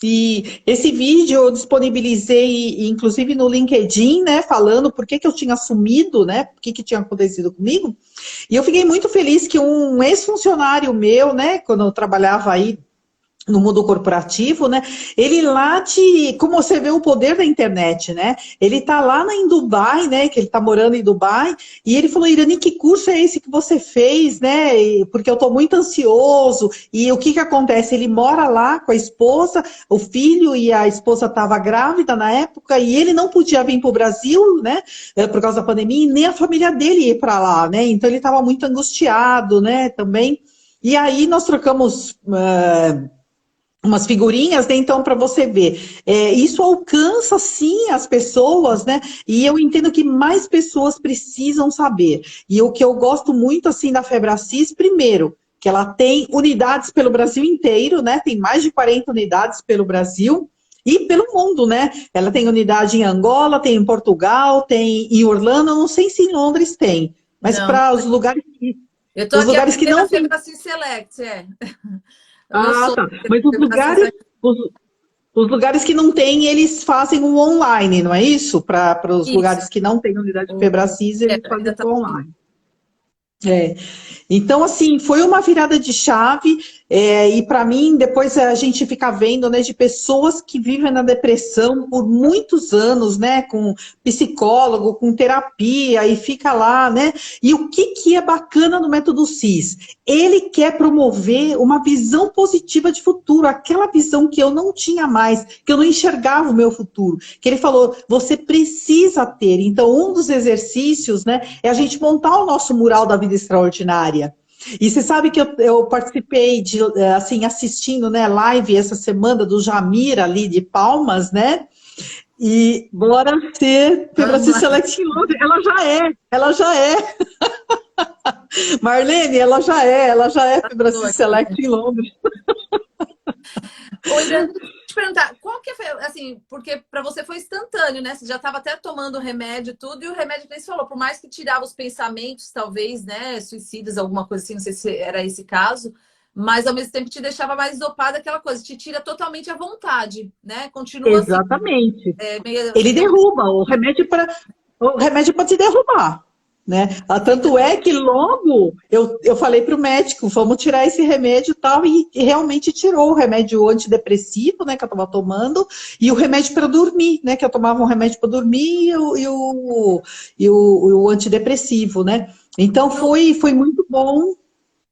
E esse vídeo eu disponibilizei, inclusive, no LinkedIn, né, falando por que eu tinha sumido, né, por que tinha acontecido comigo. E eu fiquei muito feliz que um ex-funcionário meu, né, quando eu trabalhava aí no mundo corporativo, né? Ele lá como você vê o poder da internet, né? Ele tá lá em Dubai, né? Que ele tá morando em Dubai, e ele falou, Irani, que curso é esse que você fez, né? Porque eu tô muito ansioso. E o que que acontece? Ele mora lá com a esposa, o filho e a esposa estava grávida na época, e ele não podia vir para o Brasil, né? Por causa da pandemia, e nem a família dele ir para lá, né? Então ele estava muito angustiado, né? Também. E aí nós trocamos umas figurinhas, né? Então, para você ver, isso alcança sim as pessoas, né? E eu entendo que mais pessoas precisam saber. E o que eu gosto muito assim da Febracis, primeiro, que ela tem unidades pelo Brasil inteiro, né? Tem mais de 40 unidades pelo Brasil. E pelo mundo, né? Ela tem unidade em Angola, tem em Portugal, tem em Orlando, não sei se em Londres tem, mas não. para Eu tô os aqui a lugares que primeira não tem. Febracis Select, é. O meu Ah, sonho tá. é Mas ter Febracis Select. os lugares que não tem, eles fazem um online, não é isso? Para os Isso. lugares que não têm unidade de O, Febracis, eles ainda fazem tá. por online. É. Então, assim, foi uma virada de chave, e para mim, depois a gente fica vendo, né, de pessoas que vivem na depressão por muitos anos, né, com psicólogo, com terapia, e fica lá, né? E o que que é bacana no método CIS? Ele quer promover uma visão positiva de futuro, aquela visão que eu não tinha mais, que eu não enxergava o meu futuro. Que ele falou, você precisa ter. Então, um dos exercícios, né, é a gente montar o nosso mural da vida extraordinária. E você sabe que eu participei de, assim, assistindo, né, live essa semana do Jamir ali de Palmas, né? E bora ser Febracis Vamos lá. Select em Londres. Ela já é. Marlene, ela já é Tô Febracis aqui. Select em Londres. Ô, Irã, deixa eu te perguntar, qual que foi, assim, porque para você foi instantâneo, né? Você já estava até tomando remédio e tudo, e o remédio que você falou, por mais que tirava os pensamentos, talvez, né, suicidas, alguma coisa assim, não sei se era esse caso, mas ao mesmo tempo te deixava mais dopada aquela coisa, te tira totalmente a vontade, né? Continua assim, Exatamente. meio, Ele você tem derruba, o remédio para te derrubar. né? Tanto é que logo eu falei para o médico, vamos tirar esse remédio e tal, e realmente tirou o remédio antidepressivo, né, que eu estava tomando, e o remédio para dormir, né, que eu tomava um remédio para dormir e o antidepressivo, né? Então foi muito bom.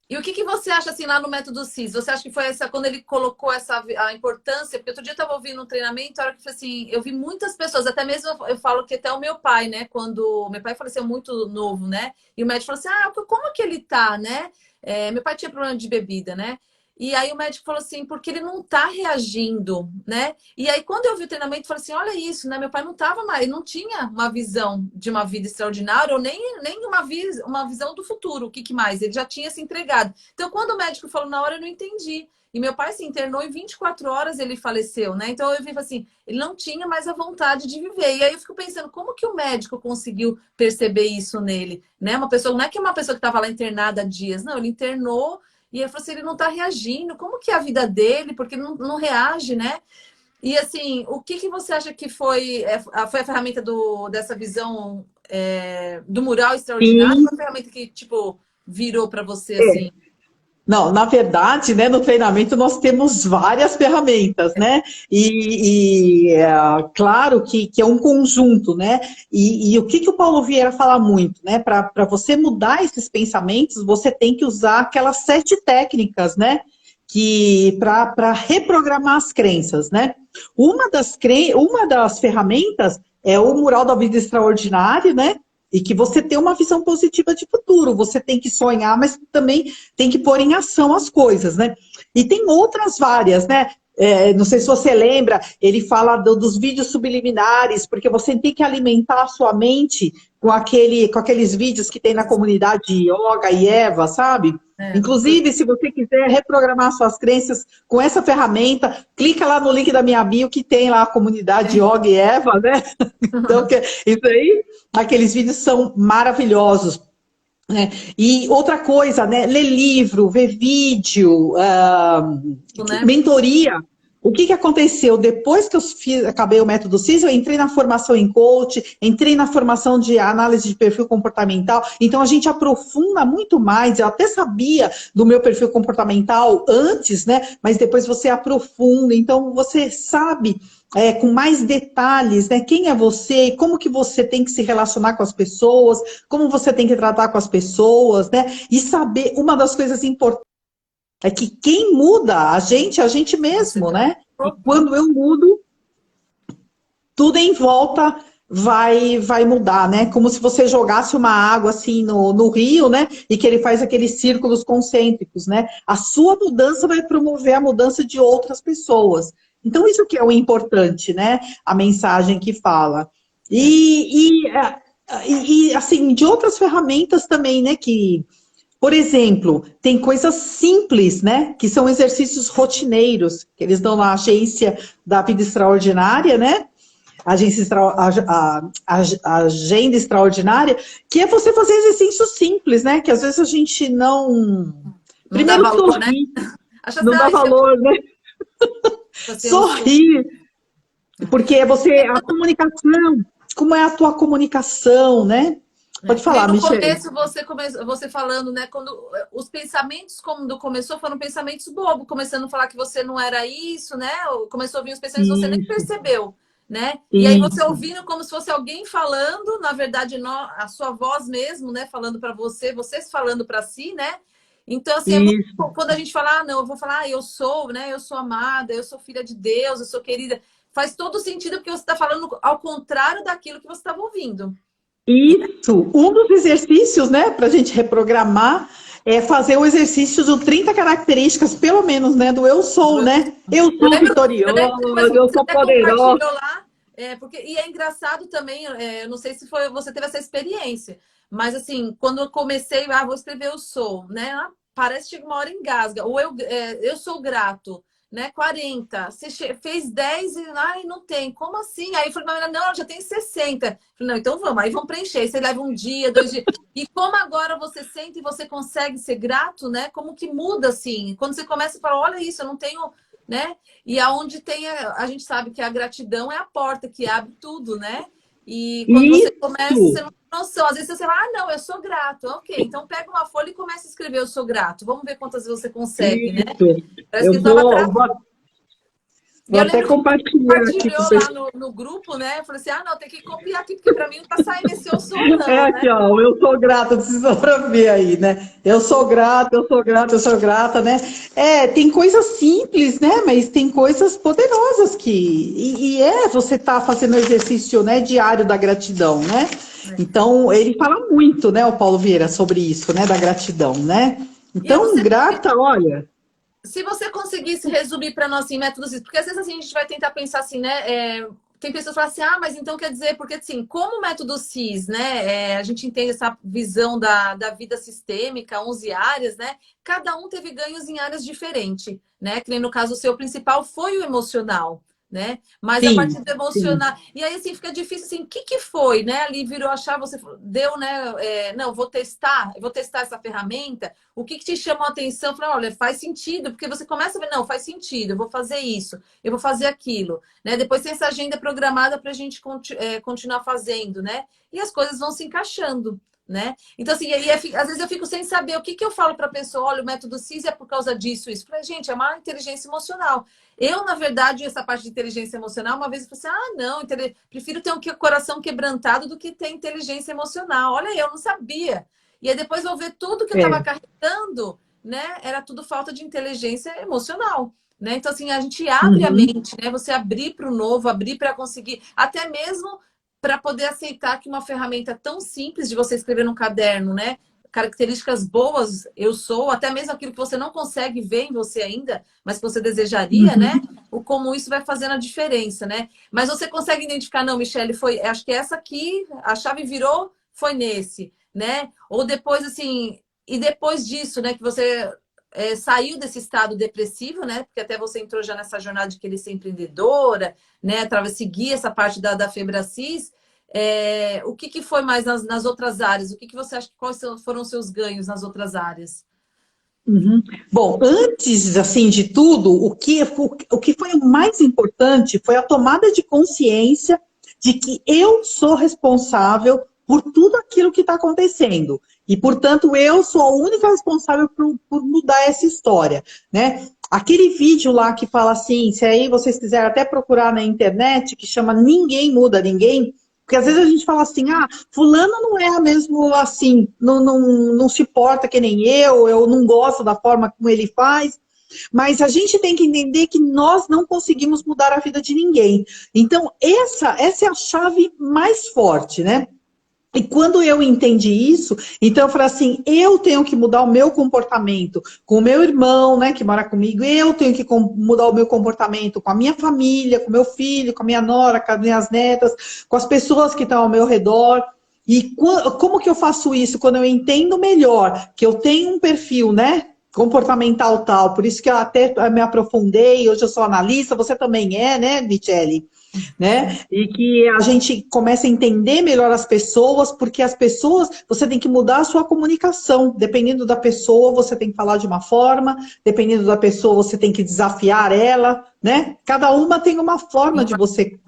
E o que você acha assim lá no método CIS? Você acha que foi essa quando ele colocou a importância? Porque outro dia eu estava ouvindo um treinamento, a hora que foi assim, eu vi muitas pessoas, até mesmo eu falo que até o meu pai, né? Quando meu pai faleceu muito novo, né? E o médico falou assim: ah, como que ele tá, né? Meu pai tinha problema de bebida, né? E aí o médico falou assim, porque ele não tá reagindo, né? E aí quando eu vi o treinamento, eu falei assim, olha isso, né? Meu pai não tava mais, ele não tinha uma visão de uma vida extraordinária, ou nem uma visão do futuro, o que mais? Ele já tinha se entregado. Então, quando o médico falou na hora, eu não entendi. E meu pai se internou em 24 horas, ele faleceu, né? Então eu vi assim, ele não tinha mais a vontade de viver. E aí eu fico pensando, como que o médico conseguiu perceber isso nele, né? Uma pessoa, não é que uma pessoa que estava lá internada há dias, não, ele internou. E ele falou assim, ele não está reagindo, como que é a vida dele? Porque não reage, né? E assim, o que você acha que foi a ferramenta dessa visão do mural extraordinário? Foi a ferramenta que, tipo, virou para você, assim? Não, na verdade, né, no treinamento nós temos várias ferramentas, né? Claro que é um conjunto, né? E o que o Paulo Vieira fala muito, né? Para você mudar esses pensamentos, você tem que usar aquelas 7 técnicas, né? Para reprogramar as crenças, né? Uma das ferramentas é o mural da vida extraordinária, né? E que você tem uma visão positiva de futuro. Você tem que sonhar, mas também tem que pôr em ação as coisas, né? E tem outras várias, né? Não sei se você lembra, ele fala dos vídeos subliminares, porque você tem que alimentar a sua mente com aqueles vídeos que tem na comunidade Yoga e Eva, sabe? Inclusive, se você quiser reprogramar suas crenças com essa ferramenta, clica lá no link da minha bio que tem lá a comunidade Yoga e Eva, né? Então, isso aí, aqueles vídeos são maravilhosos. Né? E outra coisa, né? Ler livro, ver vídeo, mentoria. O que aconteceu? Depois que eu acabei o método CIS, eu entrei na formação em coach, entrei na formação de análise de perfil comportamental, então a gente aprofunda muito mais, eu até sabia do meu perfil comportamental antes, né? Mas depois você aprofunda, então você sabe com mais detalhes, né? Quem é você, como que você tem que se relacionar com as pessoas, como você tem que tratar com as pessoas, né? E saber, uma das coisas importantes é que quem muda a gente é a gente mesmo, né? E quando eu mudo, tudo em volta vai mudar, né? Como se você jogasse uma água assim no rio, né? E que ele faz aqueles círculos concêntricos, né? A sua mudança vai promover a mudança de outras pessoas. Então, isso que é o importante, né? A mensagem que fala. E assim, de outras ferramentas também, né? Por exemplo, tem coisas simples, né? Que são exercícios rotineiros, que eles dão na agência da vida extraordinária, né? Agenda extraordinária, que é você fazer exercícios simples, né? Que às vezes a gente não Primeiro dá valor, sorrir, né? não dá valor, né? Sorrir, porque a comunicação, como é a tua comunicação, né? Pode falar, Michele. No começo, você falando, né? Quando os pensamentos, quando começou, foram pensamentos bobos, começando a falar que você não era isso, né? Começou a vir os pensamentos que você nem percebeu, né? E aí você ouvindo como se fosse alguém falando, na verdade, a sua voz mesmo, né? Falando para você falando para si, né? Então, assim, quando a gente fala, não, eu vou falar, eu sou, né? Eu sou amada, eu sou filha de Deus, eu sou querida. Faz todo sentido porque você está falando ao contrário daquilo que você estava ouvindo. Isso, um dos exercícios, né, para a gente reprogramar é fazer o exercício de 30 características, pelo menos, né, do eu sou, né? Eu sou vitoriosa, eu sou poderosa. E é engraçado também, eu não sei se você teve essa experiência, mas assim, quando eu comecei, vou escrever eu sou, né? Parece que chega uma hora engasga. Ou eu sou grato. Né, 40, você fez 10 e não tem, como assim? Aí eu falei, não, já tem 60. Eu falei, não, então vamos, aí vamos preencher. Aí você leva um dia, 2 dias. E como agora você sente e você consegue ser grato, né? Como que muda assim? Quando você começa a falar, olha isso, eu não tenho, né? E aonde tem, a gente sabe que a gratidão é a porta que abre tudo, né? E quando você começa, você noção. Às vezes você fala, não, eu sou grato. Ok, então pega uma folha e começa a escrever, eu sou grato. Vamos ver quantas vezes você consegue, né? Isso. Parece Eu que estava vou eu até lembro que compartilhar aqui com o compartilhou lá pessoal. no grupo, né? Eu falei assim, não, tem que copiar aqui, porque para mim não tá saindo esse eu sou, É não, né? aqui, ó, eu sou grata, precisa para ver aí, né? Eu sou grata, eu sou grata, eu sou grata, né? Tem coisas simples, né? Mas tem coisas poderosas que... você tá fazendo o exercício, né, diário da gratidão, né? Então, ele fala muito, né, o Paulo Vieira, sobre isso, né, da gratidão, né? E aí Então, grata, olha... se você conseguisse resumir para nós assim, métodos, porque às vezes assim, a gente vai tentar pensar assim, né? Tem pessoas que falam assim, mas então quer dizer, porque assim, como o método CIS, né? A gente entende essa visão da vida sistêmica, 11 áreas, né? Cada um teve ganhos em áreas diferentes, né? Que nem no caso o seu principal foi o emocional, né? Mas a Sim, partir do sim. emocional. E aí, assim, fica difícil assim, o que foi, né? Ali virou a chave, você deu, né? Não, vou testar essa ferramenta. O que te chamou a atenção? Falei, olha, faz sentido, porque você começa a ver, não, faz sentido, eu vou fazer isso, eu vou fazer aquilo, né? Depois tem essa agenda programada para a gente continuar fazendo, né? E as coisas vão se encaixando, né? Então, assim, aí, às vezes eu fico sem saber o que eu falo para a pessoa, olha, o método CIS é por causa disso, isso. Falei, gente, é uma inteligência emocional. Eu, na verdade, essa parte de inteligência emocional, uma vez eu falei assim, não, prefiro ter um coração quebrantado do que ter inteligência emocional. Olha, eu não sabia. E aí depois eu ver tudo que eu estava É. carregando, né? Era tudo falta de inteligência emocional. Né? Então, assim, a gente abre a Uhum. mente, né? Você abrir para o novo, abrir para conseguir, até mesmo para poder aceitar que uma ferramenta tão simples de você escrever num caderno, né? Características boas, eu sou, até mesmo aquilo que você não consegue ver em você ainda, mas que você desejaria, Uhum. né? O como isso vai fazendo a diferença, né? Mas você consegue identificar, não, Michele, acho que essa aqui, a chave virou, foi nesse, né? Ou depois, assim, e depois disso, né, que você saiu desse estado depressivo, né? Porque até você entrou já nessa jornada de querer ser empreendedora, né? Através seguir essa parte da Febracis. O que foi mais nas outras áreas? O que você acha que quais foram os seus ganhos nas outras áreas? Uhum. Bom, antes, assim, de tudo, o que foi o mais importante foi a tomada de consciência de que eu sou responsável por tudo aquilo que está acontecendo. E, portanto, eu sou a única responsável por mudar essa história, né? Aquele vídeo lá que fala assim, se aí vocês quiserem até procurar na internet, que chama Ninguém Muda Ninguém, porque às vezes a gente fala assim, fulano não é mesmo assim, não se porta que nem eu não gosto da forma como ele faz, mas a gente tem que entender que nós não conseguimos mudar a vida de ninguém. Então, essa é a chave mais forte, né? E quando eu entendi isso, então eu falei assim, eu tenho que mudar o meu comportamento com o meu irmão, né, que mora comigo, eu tenho que mudar o meu comportamento com a minha família, com o meu filho, com a minha nora, com as minhas netas, com as pessoas que estão ao meu redor. E como que eu faço isso? Quando eu entendo melhor que eu tenho um perfil, né, comportamental tal, por isso que eu até me aprofundei, hoje eu sou analista, você também é, né, Michele? Né? E que a gente comece a entender melhor as pessoas, porque as pessoas, você tem que mudar a sua comunicação. Dependendo da pessoa, você tem que falar de uma forma, dependendo da pessoa, você tem que desafiar ela, né? Cada uma tem uma forma de você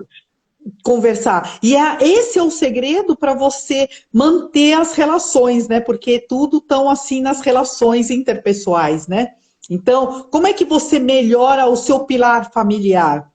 conversar. E esse é o segredo para você manter as relações, né? Porque tudo tão assim nas relações interpessoais, né? Então, como é que você melhora o seu pilar familiar?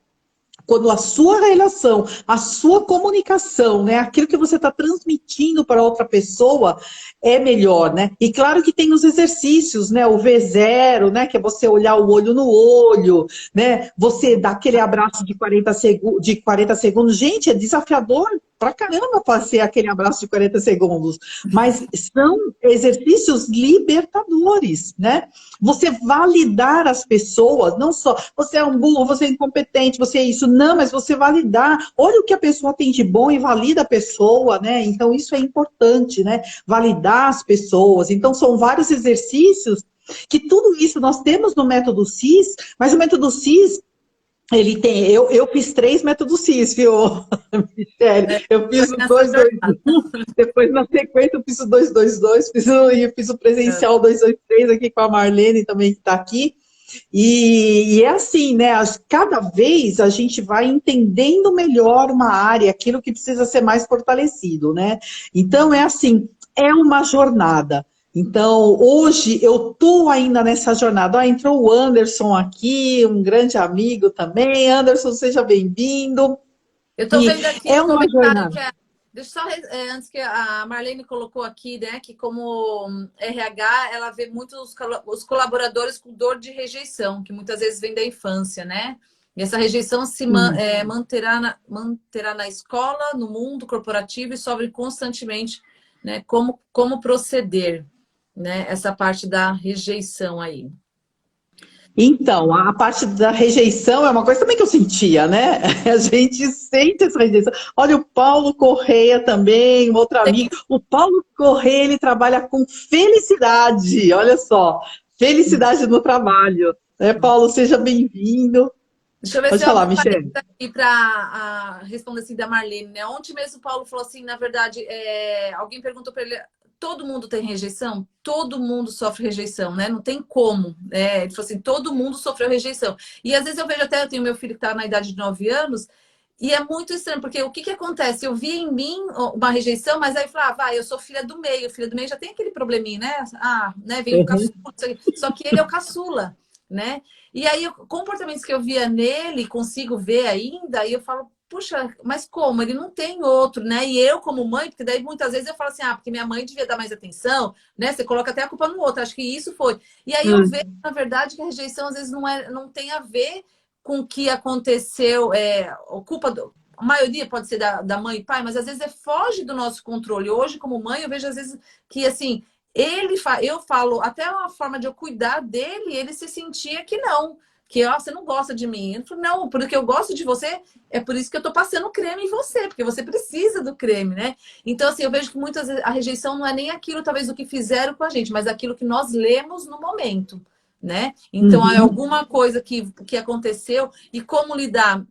Quando a sua relação, a sua comunicação, né, aquilo que você está transmitindo para outra pessoa é melhor, né? E claro que tem os exercícios, né? O V0, né? Que é você olhar o olho no olho, né? Você dar aquele abraço de 40 segundos. Gente, é desafiador pra caramba fazer aquele abraço de 40 segundos. Mas são exercícios libertadores, né? Você validar as pessoas, não só você é um burro, você é incompetente, você é isso, não, mas você validar, olha o que a pessoa tem de bom e valida a pessoa, né? Então isso é importante, né? Validar as pessoas. Então são vários exercícios que tudo isso nós temos no método CIS, mas o método CIS ele tem, eu fiz 3 métodos CIS, viu, Michele? Eu fiz o 221, depois na sequência eu fiz o 222, fiz o presencial 223 aqui com a Marlene também que está aqui. E é assim, né? Cada vez a gente vai entendendo melhor uma área, aquilo que precisa ser mais fortalecido, né? Então, é assim, é uma jornada. Então, hoje eu estou ainda nessa jornada. Ah, entrou o Anderson aqui, um grande amigo também. Anderson, seja bem-vindo. Eu estou E vendo aqui é no uma comentário jornada. que deixa eu só antes que a Marlene colocou aqui, né, que como RH ela vê muito os colaboradores com dor de rejeição, que muitas vezes vem da infância, né? E essa rejeição manterá na escola, no mundo corporativo e sobre constantemente, né, como proceder, né? Essa parte da rejeição aí. Então, a parte da rejeição é uma coisa também que eu sentia, né? A gente sente essa rejeição. Olha, o Paulo Correia também, um outro amigo. O Paulo Correia, ele trabalha com felicidade, olha só. Felicidade no trabalho. Paulo, seja bem-vindo. Deixa eu ver se Pode eu falar, abro Michelle. aqui para responder assim da Marlene, né? Ontem mesmo o Paulo falou assim, na verdade, alguém perguntou para ele, todo mundo tem rejeição? Todo mundo sofre rejeição, né? Não tem como. Ele falou assim, todo mundo sofreu rejeição. E às vezes eu vejo até, eu tenho meu filho que está na idade de 9 anos, e é muito estranho, porque o que acontece? Eu vi em mim uma rejeição, mas aí eu falava, eu sou filha do meio já tem aquele probleminha, né? Né? Vem o caçula, Uhum. só que ele é o caçula, né? E aí, comportamentos que eu via nele, consigo ver ainda, aí eu falo, puxa, mas como? Ele não tem outro, né? E eu, como mãe, porque daí muitas vezes eu falo assim, porque minha mãe devia dar mais atenção, né? Você coloca até a culpa no outro, acho que isso foi. E aí eu vejo, na verdade, que a rejeição às vezes não tem a ver com o que aconteceu, a maioria pode ser da mãe e pai, mas às vezes foge do nosso controle. Hoje, como mãe, eu vejo às vezes que assim eu falo, até uma forma de eu cuidar dele, ele se sentia que não, que você não gosta de mim. Ele falou, não, porque eu gosto de você, é por isso que eu tô passando creme em você, porque você precisa do creme, né? Então, assim, eu vejo que muitas vezes a rejeição não é nem aquilo, talvez, do que fizeram com a gente, mas aquilo que nós lemos no momento, né? Então, é Uhum. alguma coisa que aconteceu e como lidar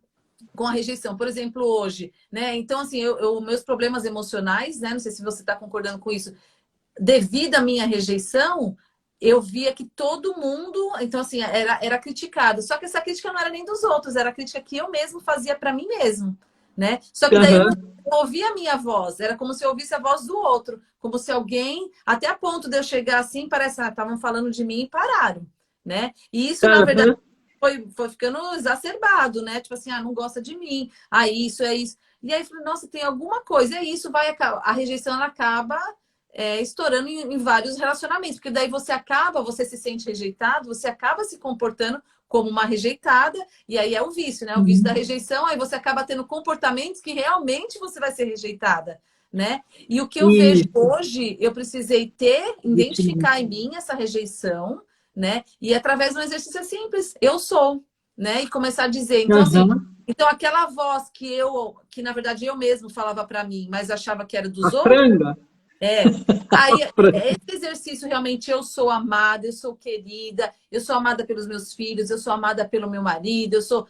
com a rejeição, por exemplo, hoje, né? Então, assim, meus problemas emocionais, né? Não sei se você está concordando com isso, devido à minha rejeição, eu via que todo mundo, então assim, era criticado. Só que essa crítica não era nem dos outros, era a crítica que eu mesmo fazia para mim mesmo, né? Só que daí eu não Uhum. ouvia a minha voz, era como se eu ouvisse a voz do outro, como se alguém, até a ponto de eu chegar assim, parece, estavam falando de mim e pararam, né? E isso, na verdade, Uhum. foi ficando exacerbado, né? Tipo assim, não gosta de mim, isso é isso. E aí, eu falei, nossa, tem alguma coisa, é isso, a rejeição ela acaba estourando em vários relacionamentos, porque daí você se sente rejeitado, você acaba se comportando como uma rejeitada, e aí é o vício, né? O vício da Uhum. rejeição, aí você acaba tendo comportamentos que realmente você vai ser rejeitada, né? E o que eu vejo Isso. hoje, eu precisei identificar em mim essa rejeição, né? E através de um exercício simples, eu sou, né? E começar a dizer, então assim, Uhum. então aquela voz que na verdade eu mesmo falava para mim, mas achava que era A dos outros. franga. É. A Aí, franga. esse exercício realmente eu sou amada, eu sou querida, eu sou amada pelos meus filhos, eu sou amada pelo meu marido, eu sou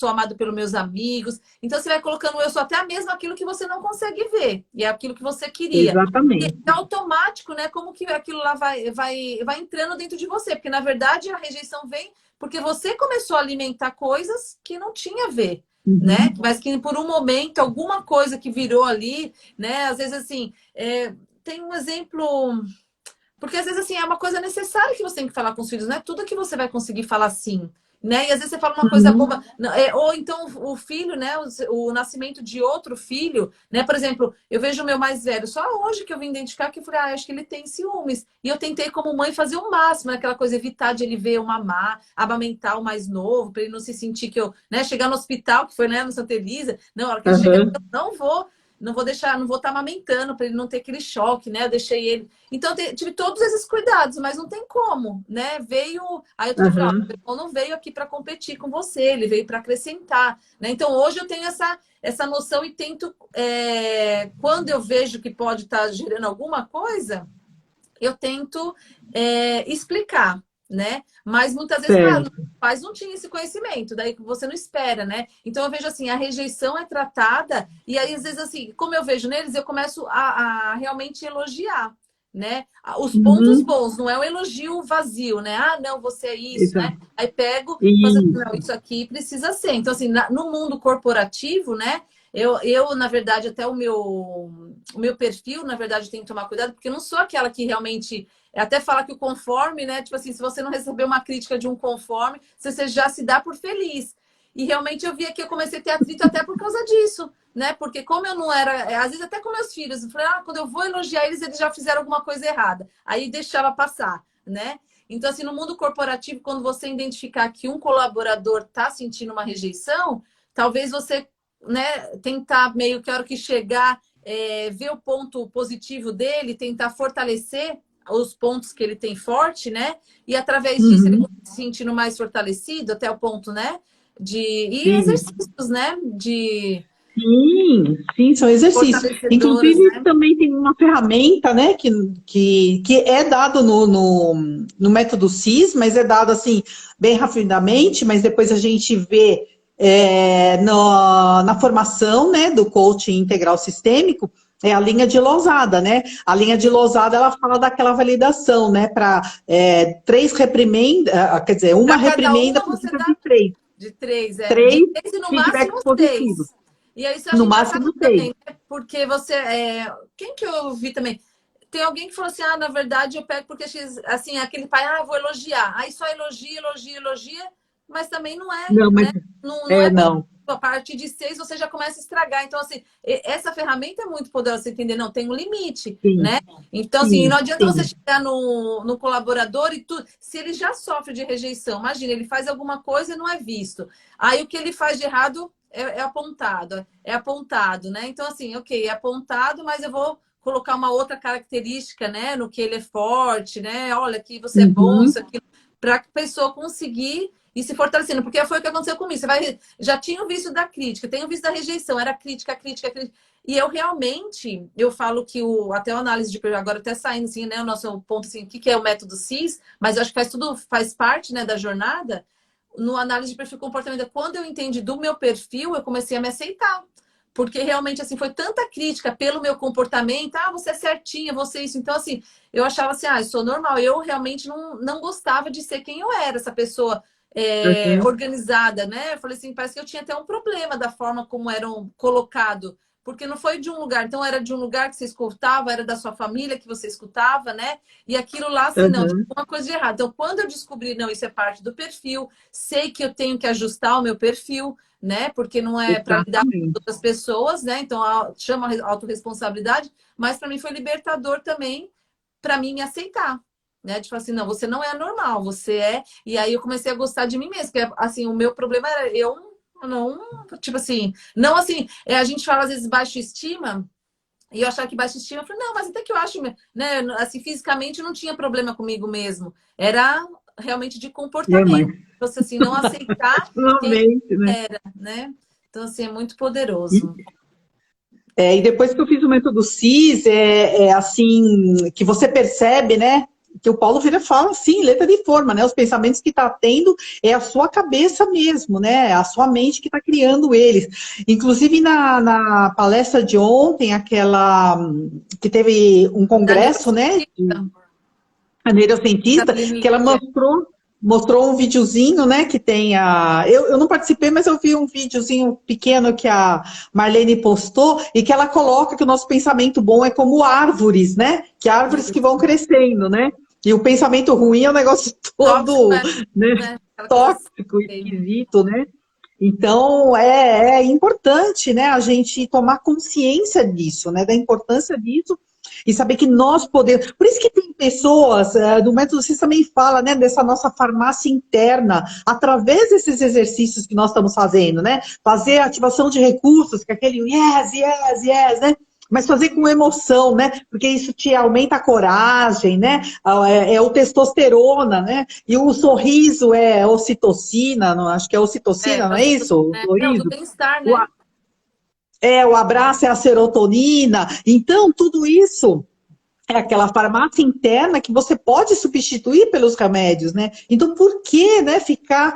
amada pelos meus amigos. Então você vai colocando eu sou até mesmo aquilo que você não consegue ver, e é aquilo que você queria. E é Exatamente. automático, né? Como que aquilo lá vai entrando dentro de você, porque na verdade a rejeição vem porque você começou a alimentar coisas que não tinha a ver, né? Uhum. Mas que por um momento, alguma coisa que virou ali, né? Às vezes assim. Tem um exemplo. Porque às vezes assim é uma coisa necessária que você tem que falar com os filhos, não é tudo que você vai conseguir falar sim. Né? E às vezes você fala uma coisa boba, Uhum. ou então o filho, né? O nascimento de outro filho, né? Por exemplo, eu vejo o meu mais velho, só hoje que eu vim identificar que eu falei, acho que ele tem ciúmes. E eu tentei, como mãe, fazer o máximo, né? Aquela coisa, evitar de ele ver eu mamar, amamentar o mais novo, para ele não se sentir que eu, né? Chegar no hospital, que foi, né, no Santa Elisa, não, a hora que ele chega, eu Uhum. não vou deixar, não vou estar amamentando para ele não ter aquele choque, né? Eu deixei ele. Então, tive todos esses cuidados, mas não tem como, né? Veio. Aí eu tô falando, Uhum. ó, o não veio aqui para competir com você, ele veio para acrescentar, né? Então, hoje eu tenho essa noção e tento, quando eu vejo que pode estar gerando alguma coisa, eu tento explicar, né? Mas muitas vezes, claro, Certo. os pais não tinham esse conhecimento, daí você não espera, né? Então eu vejo assim, a rejeição é tratada, e aí, às vezes, assim, como eu vejo neles, eu começo a realmente elogiar. né? Os pontos Uhum. bons, não é um elogio vazio, né? Ah, não, você é isso, né? Exato. Aí pego e faço assim, não, Isso. isso aqui precisa ser. Então, assim, no mundo corporativo, né? Na verdade, até o meu perfil, na verdade, tem que tomar cuidado, porque eu não sou aquela que realmente. Até fala que o conforme, né? Tipo assim, se você não receber uma crítica de um conforme, você já se dá por feliz. E realmente eu vi que eu comecei a ter atrito até por causa disso, né? Porque como eu não era, às vezes até com meus filhos, eu falei, quando eu vou elogiar eles, eles já fizeram alguma coisa errada. Aí deixava passar, né? Então, assim, no mundo corporativo, quando você identificar que um colaborador está sentindo uma rejeição, talvez você, né, tentar meio que a hora que chegar, ver o ponto positivo dele, tentar fortalecer os pontos que ele tem forte, né? E através disso ele Uhum. vai se sentindo mais fortalecido até o ponto, né? E Isso. exercícios, né? De Sim, sim, são exercícios. fortalecedoras, Inclusive, né? também tem uma ferramenta, né, que é dado no método CIS, mas é dado assim, bem rapidamente, mas depois a gente vê na formação, né, do coaching integral sistêmico, é a linha de Losada, né? A linha de Losada, ela fala daquela validação, né, para 3 reprimendas, quer dizer, uma Para cada reprimenda uma por você cima de dá três. de três, de Três três e no máximo feedbacks positivos. seis. E aí isso eu No acho engraçado máximo 6. também, né? Porque você. Quem que eu vi também? Tem alguém que falou assim: na verdade eu pego porque assim, aquele pai, eu vou elogiar. Aí só elogia, elogia, elogia, mas também não é, Não, mas né? Não é positivo. não. A partir de 6 você já começa a estragar. Então, assim, essa ferramenta é muito poderosa, você entender, não, tem um limite, Sim, né? Então, assim, sim, não adianta você sim. chegar no colaborador e tudo. Se ele já sofre de rejeição, imagina, ele faz alguma coisa e não é visto. Aí o que ele faz de errado é apontado, né? Então, assim, ok, é apontado, mas eu vou colocar uma outra característica, né? No que ele é forte, né? Olha, aqui você é bom, Uhum, isso aqui, para a pessoa conseguir ir se fortalecendo, porque foi o que aconteceu comigo. Você vai, já tinha o vício da crítica, tem o vício da rejeição, era crítica, crítica, crítica. E eu realmente, eu falo que até a análise de perfil, agora até saindo assim, né, o nosso ponto assim, o que é o método CIS, mas eu acho que faz parte, né, da jornada. No análise de perfil comportamental, quando eu entendi do meu perfil, eu comecei a me aceitar. Porque realmente, assim, foi tanta crítica pelo meu comportamento. Você é certinha, você é isso. Então, assim, eu achava assim, eu sou normal. Eu realmente não gostava de ser quem eu era, essa pessoa uhum, organizada, né? Eu falei assim, parece que eu tinha até um problema da forma como eram colocado. Porque não foi de um lugar. Então, era de um lugar que você escutava, era da sua família que você escutava, né? E aquilo lá, assim, não, tinha uhum. uma coisa de errado. Então, quando eu descobri, não, isso é parte do perfil, sei que eu tenho que ajustar o meu perfil, né? Porque não é para lidar com Exatamente. outras pessoas, né? Então, chama autorresponsabilidade, mas para mim foi libertador também, para mim me aceitar, né? De falar assim, não, você não é normal, você é. E aí eu comecei a gostar de mim mesma, porque assim, o meu problema era eu não, tipo assim, não assim, a gente fala às vezes baixa estima. E eu achava que baixa estima, eu falei, não, mas até que eu acho, né, assim, fisicamente não tinha problema comigo mesmo. Era realmente de É, mas, comportamento. Você, assim, não aceitar quem realmente, né? era, né? Então, assim, é muito poderoso. E depois que eu fiz o método CIS, é assim, que você percebe, né? Que o Paulo Vieira fala assim, letra de forma, né? Os pensamentos que está tendo é a sua cabeça mesmo, né? A sua mente que está criando eles. Inclusive na palestra de ontem, aquela que teve um Da congresso, né? neurocientista, A neurocientista, Kathleen que ela Lipper. mostrou um videozinho, né, que tem a... Eu não participei, mas eu vi um videozinho pequeno que a Marlene postou e que ela coloca que o nosso pensamento bom é como árvores, né? Que árvores que vão Isso. crescendo, né? E o pensamento ruim é um negócio Tóxico, todo, né, né? Aquela coisa tóxico, assim. esquisito, né? Então, é importante, né, a gente tomar consciência disso, né, da importância disso e saber que nós podemos. Por isso que tem pessoas, do método CIS também fala, né, dessa nossa farmácia interna, através desses exercícios que nós estamos fazendo, né? Fazer ativação de recursos, que é aquele yes, yes, yes, né? Mas fazer com emoção, né? Porque isso te aumenta a coragem, né? É o testosterona, né? E o sorriso é ocitocina, não, acho que é ocitocina, não é isso? O Não, do sorriso. bem-estar, O, né? o abraço é a serotonina. Então, tudo isso é aquela farmácia interna que você pode substituir pelos remédios, né? Então, por que, né, ficar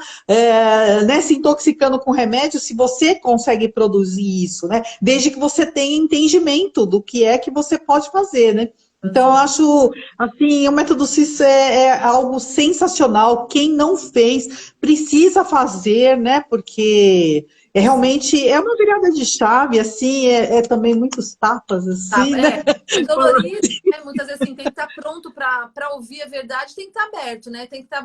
né, se intoxicando com remédio se você consegue produzir isso, né? Desde que você tenha entendimento do que é que você pode fazer, né? Então, eu acho, assim, o método CIS é algo sensacional. Quem não fez, precisa fazer, né? Porque realmente é uma virada de chave, assim, é também muitos tapas, Tá, assim, né? é dolorido, né? Muitas vezes assim, tem que estar pronto para ouvir a verdade, tem que estar aberto, né? Tem que estar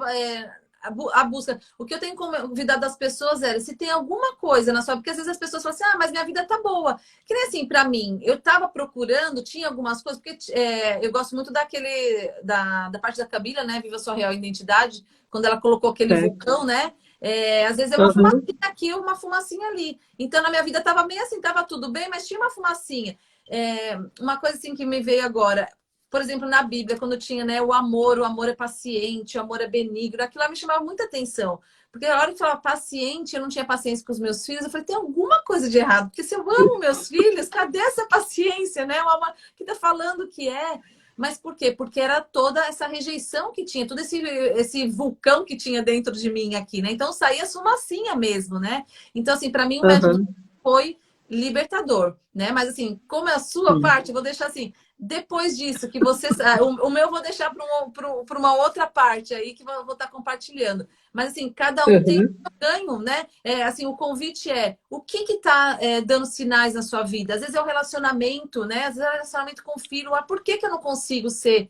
a busca. O que eu tenho convidado das pessoas era se tem alguma coisa na sua vida, porque às vezes as pessoas falam assim, ah, mas minha vida tá boa. Que nem assim, para mim, eu estava procurando, tinha algumas coisas, porque eu gosto muito da parte da Camila, né? Viva Sua Real Identidade, quando ela colocou aquele Certo. vulcão, né? Às vezes é uma Uhum. fumacinha aqui, uma fumacinha ali. Então, na minha vida tava meio assim, tava tudo bem, mas tinha uma fumacinha. Uma coisa assim que me veio agora, por exemplo, na Bíblia, quando tinha, né, o amor é paciente, o amor é benigno, aquilo lá me chamava muita atenção. Porque a hora que falava paciente, eu não tinha paciência com os meus filhos, eu falei, tem alguma coisa de errado, porque se eu amo meus filhos, cadê essa paciência, né? Uma que tá falando que é. Mas por quê? Porque era toda essa rejeição que tinha, todo esse vulcão que tinha dentro de mim aqui, né? Então saía fumacinha mesmo, né? Então, assim, para mim o método Uhum. foi libertador, né? Mas assim, como é a sua Sim. parte, eu vou deixar assim, depois disso, que você. O meu eu vou deixar para uma outra parte aí que eu vou estar compartilhando. Mas assim, cada um tem Uhum. um ganho, né? Assim, o convite é o que está dando sinais na sua vida? Às vezes é o relacionamento, né? Às vezes é o relacionamento com o filho. Ah, por que, que eu não consigo ser,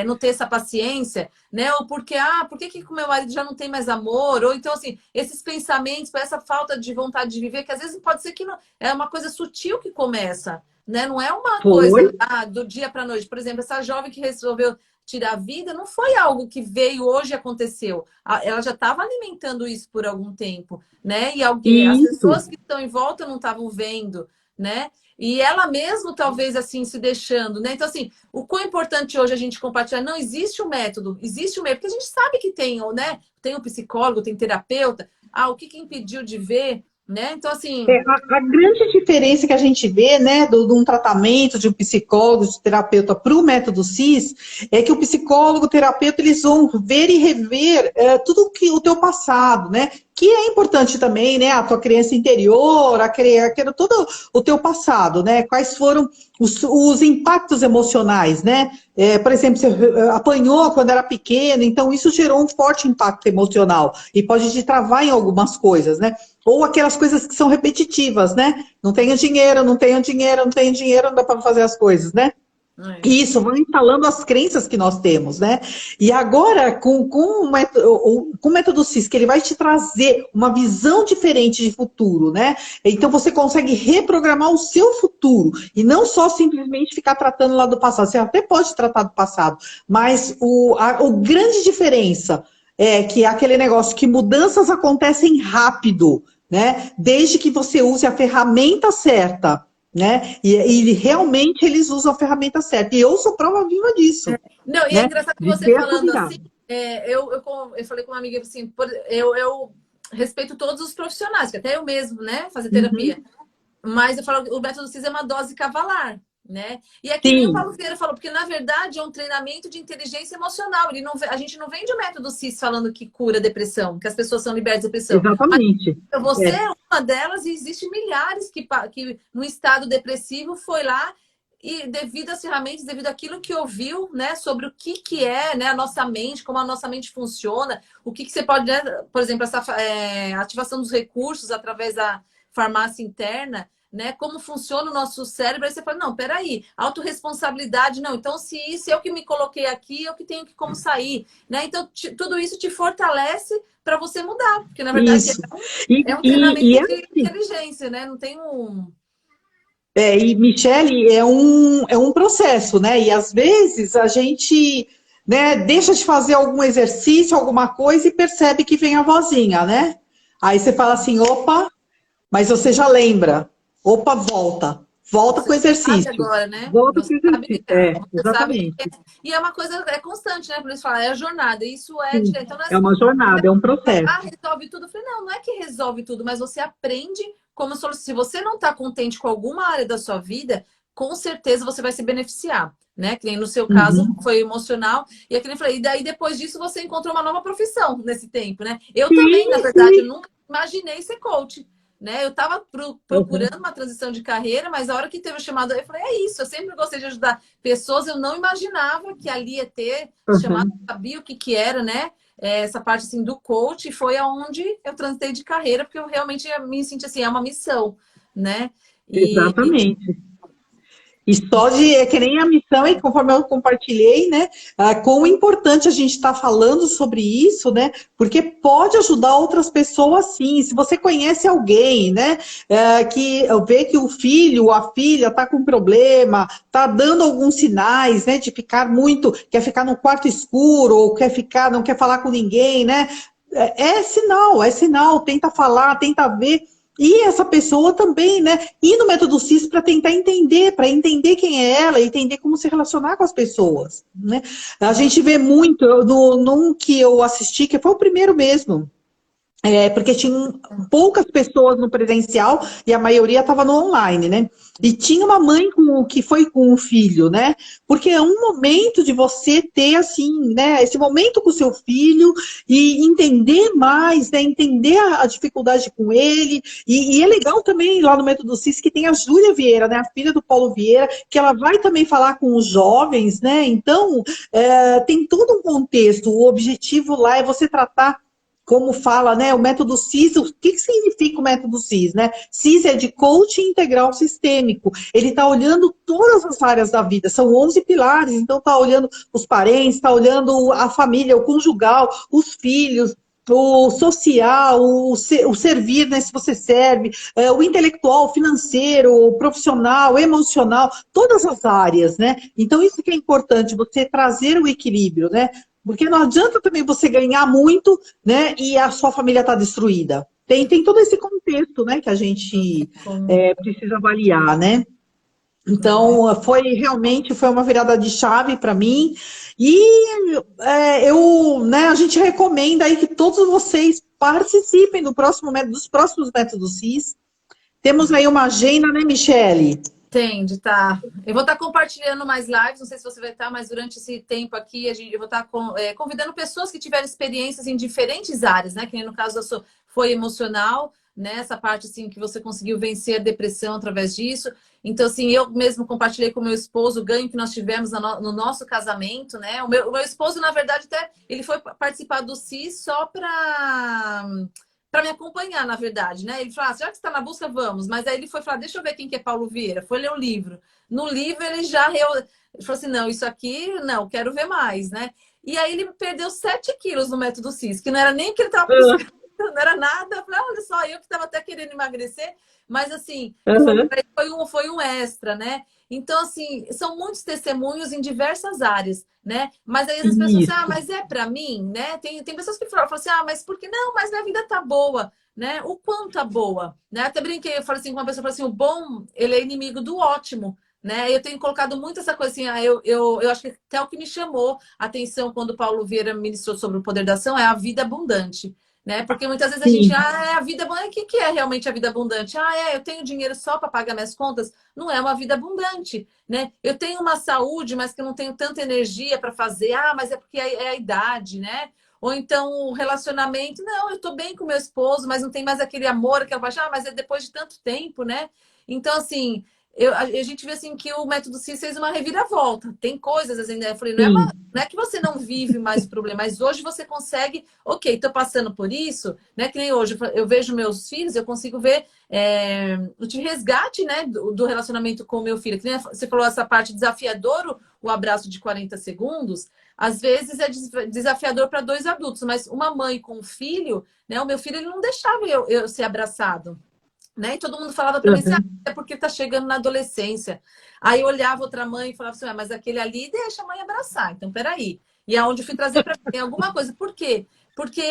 não ter essa paciência, né? Ou porque, por que, que com meu marido já não tem mais amor? Ou então, assim, esses pensamentos, essa falta de vontade de viver, que às vezes pode ser que não, é uma coisa sutil que começa, né? Não é uma Foi. coisa do dia para noite. Por exemplo, essa jovem que resolveu tirar a vida não foi algo que veio hoje e aconteceu. Ela já estava alimentando isso por algum tempo, né? E alguém, as Isso. pessoas que estão em volta não estavam vendo, né? E ela mesmo talvez assim se deixando, né? Então assim, o quão importante hoje a gente compartilhar, não existe um método, existe um método, porque a gente sabe que tem, né? Tem o psicólogo, tem terapeuta. O que impediu de ver, né? Então assim, A grande diferença que a gente vê, né, de um tratamento de um psicólogo, de terapeuta para o método CIS, é que o psicólogo, o terapeuta, eles vão ver e rever tudo que o teu passado, né? Que é importante também, né? A tua criança interior, todo o teu passado, né? Quais foram os impactos emocionais, né? Por exemplo, você apanhou quando era pequeno, então isso gerou um forte impacto emocional e pode te travar em algumas coisas, né? Ou aquelas coisas que são repetitivas, né? Não tenho dinheiro, não tenho dinheiro, não tenho dinheiro, não dá para fazer as coisas, né? Isso, vai instalando as crenças que nós temos, né? E agora, com o método CIS, que ele vai te trazer uma visão diferente de futuro, né? Então você consegue reprogramar o seu futuro e não só simplesmente ficar tratando lá do passado. Você até pode tratar do passado, mas a grande diferença é que é aquele negócio que mudanças acontecem rápido, né? Desde que você use a ferramenta certa, né? E realmente eles usam a ferramenta certa. E eu sou prova viva disso, não, e é né? engraçado que De você ter essa falando virada. assim, eu falei com uma amiga assim, eu respeito todos os profissionais, que até eu mesmo, né, fazer terapia. Uhum. Mas eu falo, o método CIS é uma dose cavalar, né? E é que nem o Paulo Sim, Vieira falou, porque na verdade é um treinamento de inteligência emocional. A gente não vende o método CIS falando que cura depressão, que as pessoas são libertas de depressão. exatamente. Você É, é uma delas e existe milhares que no estado depressivo foi lá e devido às ferramentas, devido àquilo que ouviu, né, sobre o que é, né, a nossa mente, como a nossa mente funciona, o que você pode, né, por exemplo, essa ativação dos recursos através da farmácia interna, né, como funciona o nosso cérebro, aí você fala, não, peraí, autorresponsabilidade, não, então se isso eu que me coloquei aqui, eu que tenho que como sair, né, então tudo isso te fortalece para você mudar, porque na verdade isso. E, é um e, treinamento e, é de assim, inteligência, né? Não tem um. e Michele, é um processo, né? E às vezes a gente, né, deixa de fazer algum exercício, alguma coisa e percebe que vem a vozinha, né? Aí você fala assim, opa, mas você já lembra. Opa, volta. Volta com Você o sabe exercício. agora, né? Volta Você com o sabe, exercício. você sabe que Exatamente. e é uma coisa constante, né? Por isso fala, é a jornada. Isso é Sim. direto. Então, não é É assim, uma jornada, é um processo. resolve tudo. Eu falei, não é que resolve tudo, mas você aprende como solução. Se você não está contente com alguma área da sua vida, com certeza você vai se beneficiar, né? Que nem no seu caso Uhum. foi emocional. E aquele falei, e daí depois disso você encontrou uma nova profissão nesse tempo, né? Eu também, na Sim, verdade, eu sim. nunca imaginei ser coach. né? Eu estava procurando uma transição de carreira, mas a hora que teve o chamado, eu falei, é isso, eu sempre gostei de ajudar pessoas, eu não imaginava que ali ia ter chamado, Uhum. sabia o que que era, né? Essa parte assim do coach, e foi aonde eu transitei de carreira, porque eu realmente me senti assim, é uma missão, né? E Exatamente. E só de, é que nem a missão, e conforme eu compartilhei, né, quão importante a gente está falando sobre isso, né, porque pode ajudar outras pessoas sim. Se você conhece alguém, né, que vê que o filho ou a filha está com problema, está dando alguns sinais, né, de ficar muito, quer ficar no quarto escuro, ou quer ficar, não quer falar com ninguém, né, é sinal, tenta falar, tenta ver. E essa pessoa também, né? Ir no método CIS para tentar entender, para entender quem é ela e entender como se relacionar com as pessoas, né? A gente vê muito, num que eu assisti, que foi o primeiro mesmo, porque tinha poucas pessoas no presencial e a maioria estava no online, né? E tinha uma mãe que foi com o filho, né? Porque é um momento de você ter, assim, né? Esse momento com o seu filho e entender mais, né? Entender a dificuldade com ele. E é legal também lá no Método CIS que tem a Júlia Vieira, né? A filha do Paulo Vieira, que ela vai também falar com os jovens, né? Então, tem todo um contexto. O objetivo lá é você tratar como fala, né, o método CIS, o que significa o método CIS, né? CIS é de coaching integral sistêmico. Ele está olhando todas as áreas da vida, são 11 pilares, então está olhando os parentes, está olhando a família, o conjugal, os filhos, o social, o servir, né, se você serve, o intelectual, o financeiro, o profissional, o emocional, todas as áreas, né? Então isso que é importante, você trazer o equilíbrio, né? Porque não adianta também você ganhar muito, né, e a sua família está destruída. Tem todo esse contexto, né, que a não tem gente como, precisa avaliar, né? né? Então, realmente foi uma virada de chave para mim. E a gente recomenda aí que todos vocês participem dos próximos métodos CIS. Temos aí uma agenda, né, Michele? Entende, tá. Eu vou estar compartilhando mais lives, não sei se você vai estar, mas durante esse tempo aqui eu vou estar convidando pessoas que tiveram experiências em diferentes áreas, né? Que nem no caso da sua foi emocional, né? Essa parte assim que você conseguiu vencer a depressão através disso. Então, assim, eu mesmo compartilhei com meu esposo o ganho que nós tivemos no nosso casamento, né? O meu esposo, na verdade, até ele foi participar do CIS só para me acompanhar, na verdade, né? Ele falou, já que você está na busca, vamos. Mas aí ele foi falar, deixa eu ver quem que é Paulo Vieira. Foi ler o livro. No livro ele ele falou assim, não, isso aqui, não, quero ver mais, né? E aí ele perdeu 7 quilos no método CIS, que não era nem o que ele estava buscando, não era nada. Eu falei, olha só, eu que estava até querendo emagrecer, mas assim, ele falou, Uhum. foi um extra, né? Então, assim, são muitos testemunhos em diversas áreas, né? Mas aí as pessoas assim, Isso. mas é para mim, né? Tem pessoas que falam assim, mas por que não? Mas minha vida tá boa, né? O quanto tá boa, né? Até brinquei, eu falei assim com uma pessoa, eu falei assim, o bom, ele é inimigo do ótimo, né? Eu tenho colocado muito essa coisa assim, eu acho que até o que me chamou a atenção quando o Paulo Vieira ministrou sobre o poder da ação é a vida abundante. Né? Porque muitas vezes a gente, Sim. é a vida abundante. O que é realmente a vida abundante? Eu tenho dinheiro só para pagar minhas contas. Não é uma vida abundante, né? Eu tenho uma saúde, mas que eu não tenho tanta energia para fazer. Mas é porque é a idade, né? Ou então o relacionamento, não, eu estou bem com meu esposo, mas não tem mais aquele amor, aquela paixão, mas é depois de tanto tempo, né? Então, assim, a gente vê assim que o método CIS fez uma reviravolta. Tem coisas, assim, né? Eu falei, Sim. não é que você não vive mais o problema, mas hoje você consegue, ok, estou passando por isso, né? Que nem hoje eu vejo meus filhos, eu consigo ver eu tive resgate, né, do relacionamento com o meu filho. Que nem você falou essa parte desafiador, o abraço de 40 segundos. Às vezes é desafiador para dois adultos, mas uma mãe com um filho, né? O meu filho ele não deixava eu ser abraçado. Né? E todo mundo falava para mim assim, Uhum. é porque tá chegando na adolescência. Aí eu olhava outra mãe e falava assim, mas aquele ali deixa a mãe abraçar. Então, peraí. E aonde eu fui trazer para mim alguma coisa. Por quê? Porque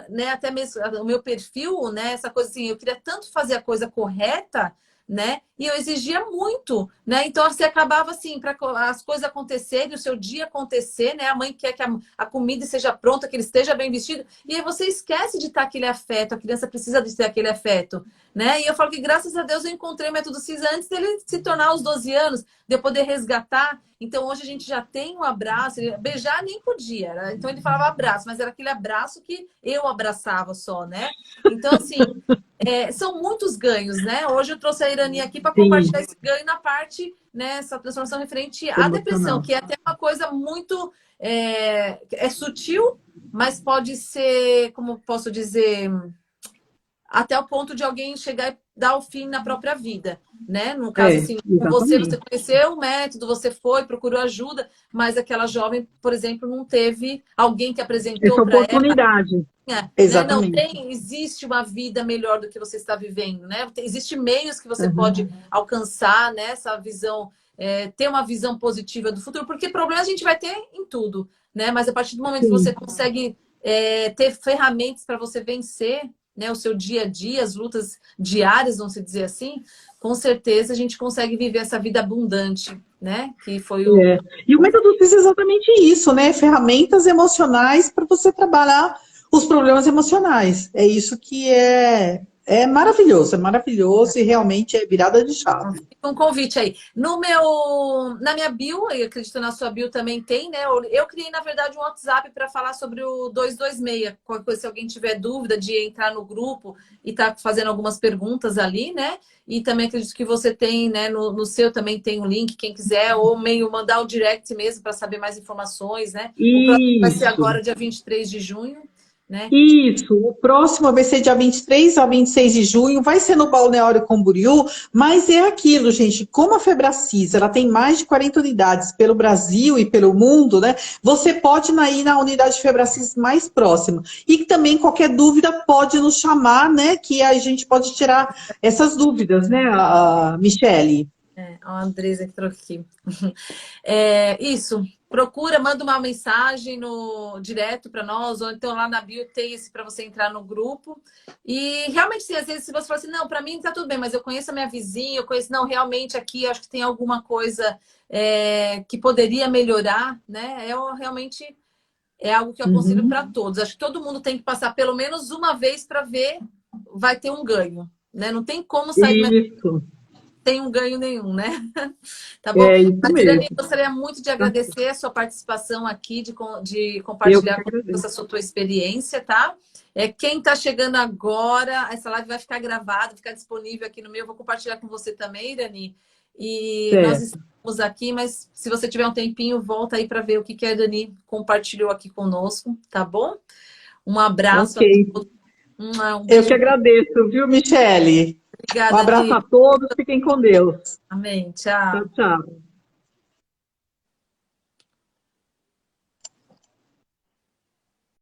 né, até mesmo o meu perfil, né, essa coisa assim, eu queria tanto fazer a coisa correta, né? E eu exigia muito, né? Então você acabava assim, para as coisas acontecerem, o seu dia acontecer, né? A mãe quer que a comida seja pronta, que ele esteja bem vestido, e aí você esquece de estar aquele afeto, a criança precisa de ter aquele afeto, né? E eu falo que graças a Deus eu encontrei o método CIS antes dele se tornar aos 12 anos, de eu poder resgatar. Então hoje a gente já tem um abraço, beijar nem podia, então ele falava abraço, mas era aquele abraço que eu abraçava só, né? Então, assim, são muitos ganhos, né? Hoje eu trouxe a Irani aqui para Sim, compartilhar esse ganho na parte, né, essa transformação referente à depressão, emocional. que é até uma coisa muito sutil, mas pode ser, como posso dizer, até o ponto de alguém chegar e dar o fim na própria vida, né? No caso, assim, com você, você Exatamente. conheceu o método, você foi, procurou ajuda, mas aquela jovem, por exemplo, não teve alguém que apresentou Essa para ela, oportunidade. né? Não Exatamente. tem, existe uma vida melhor do que você está vivendo, né? Existem meios que você Uhum. pode alcançar, né? Essa visão, ter uma visão positiva do futuro, porque problemas a gente vai ter em tudo, né? Mas a partir do momento que você Sim. consegue ter ferramentas para você vencer, né, o seu dia a dia, as lutas diárias, vamos dizer assim, com certeza a gente consegue viver essa vida abundante, né? Que foi o. É. E o método diz exatamente isso, né? Ferramentas emocionais para você trabalhar os problemas emocionais. É isso que é maravilhoso e realmente é virada de chave. Fica um convite aí. Na minha bio, eu acredito na sua bio também tem, né? Eu criei, na verdade, um WhatsApp para falar sobre o 226. Qualquer coisa, se alguém tiver dúvida de entrar no grupo e tá fazendo algumas perguntas ali, né? E também acredito que você tem, né? No seu também tem um link, quem quiser, ou meio mandar o direct mesmo para saber mais informações, né? O próximo vai ser Isso. agora, dia 23 de junho, né? Isso, o próximo vai ser dia 23 a 26 de junho, vai ser no Balneário Camboriú, mas é aquilo, gente, como a Febracis, ela tem mais de 40 unidades pelo Brasil e pelo mundo, né? Você pode ir na unidade Febracis mais próxima. E também qualquer dúvida pode nos chamar, né? Que a gente pode tirar essas dúvidas, né, a Michele? A Andresa que entrou aqui. Isso. Procura, manda uma mensagem no direto para nós, ou então lá na bio tem esse para você entrar no grupo. E realmente, sim, às vezes, se você fala assim, não, para mim tá tudo bem, mas eu conheço a minha vizinha, eu conheço, não, realmente aqui eu acho que tem alguma coisa que poderia melhorar, né? Realmente é algo que eu aconselho Uhum. para todos. Acho que todo mundo tem que passar pelo menos uma vez para ver, vai ter um ganho, né? Não tem como sair Isso, tem um ganho nenhum, né? Tá bom? é isso Mas, Irani, mesmo. gostaria muito de agradecer a sua participação aqui, de Eu que compartilhar com agradeço. essa sua tua experiência, tá? Quem está chegando agora, essa live vai ficar gravada, ficar disponível aqui no meu. Eu vou compartilhar com você também, Irani. E nós Certo. estamos aqui, mas se você tiver um tempinho, volta aí para ver o que a Irani compartilhou aqui conosco, tá bom? Um abraço Ok. a todos. Um Eu que beijo. agradeço, viu, Michele? Um Obrigada, abraço Ni. a todos, fiquem com Deus. Amém. Tchau, Tchau. tchau.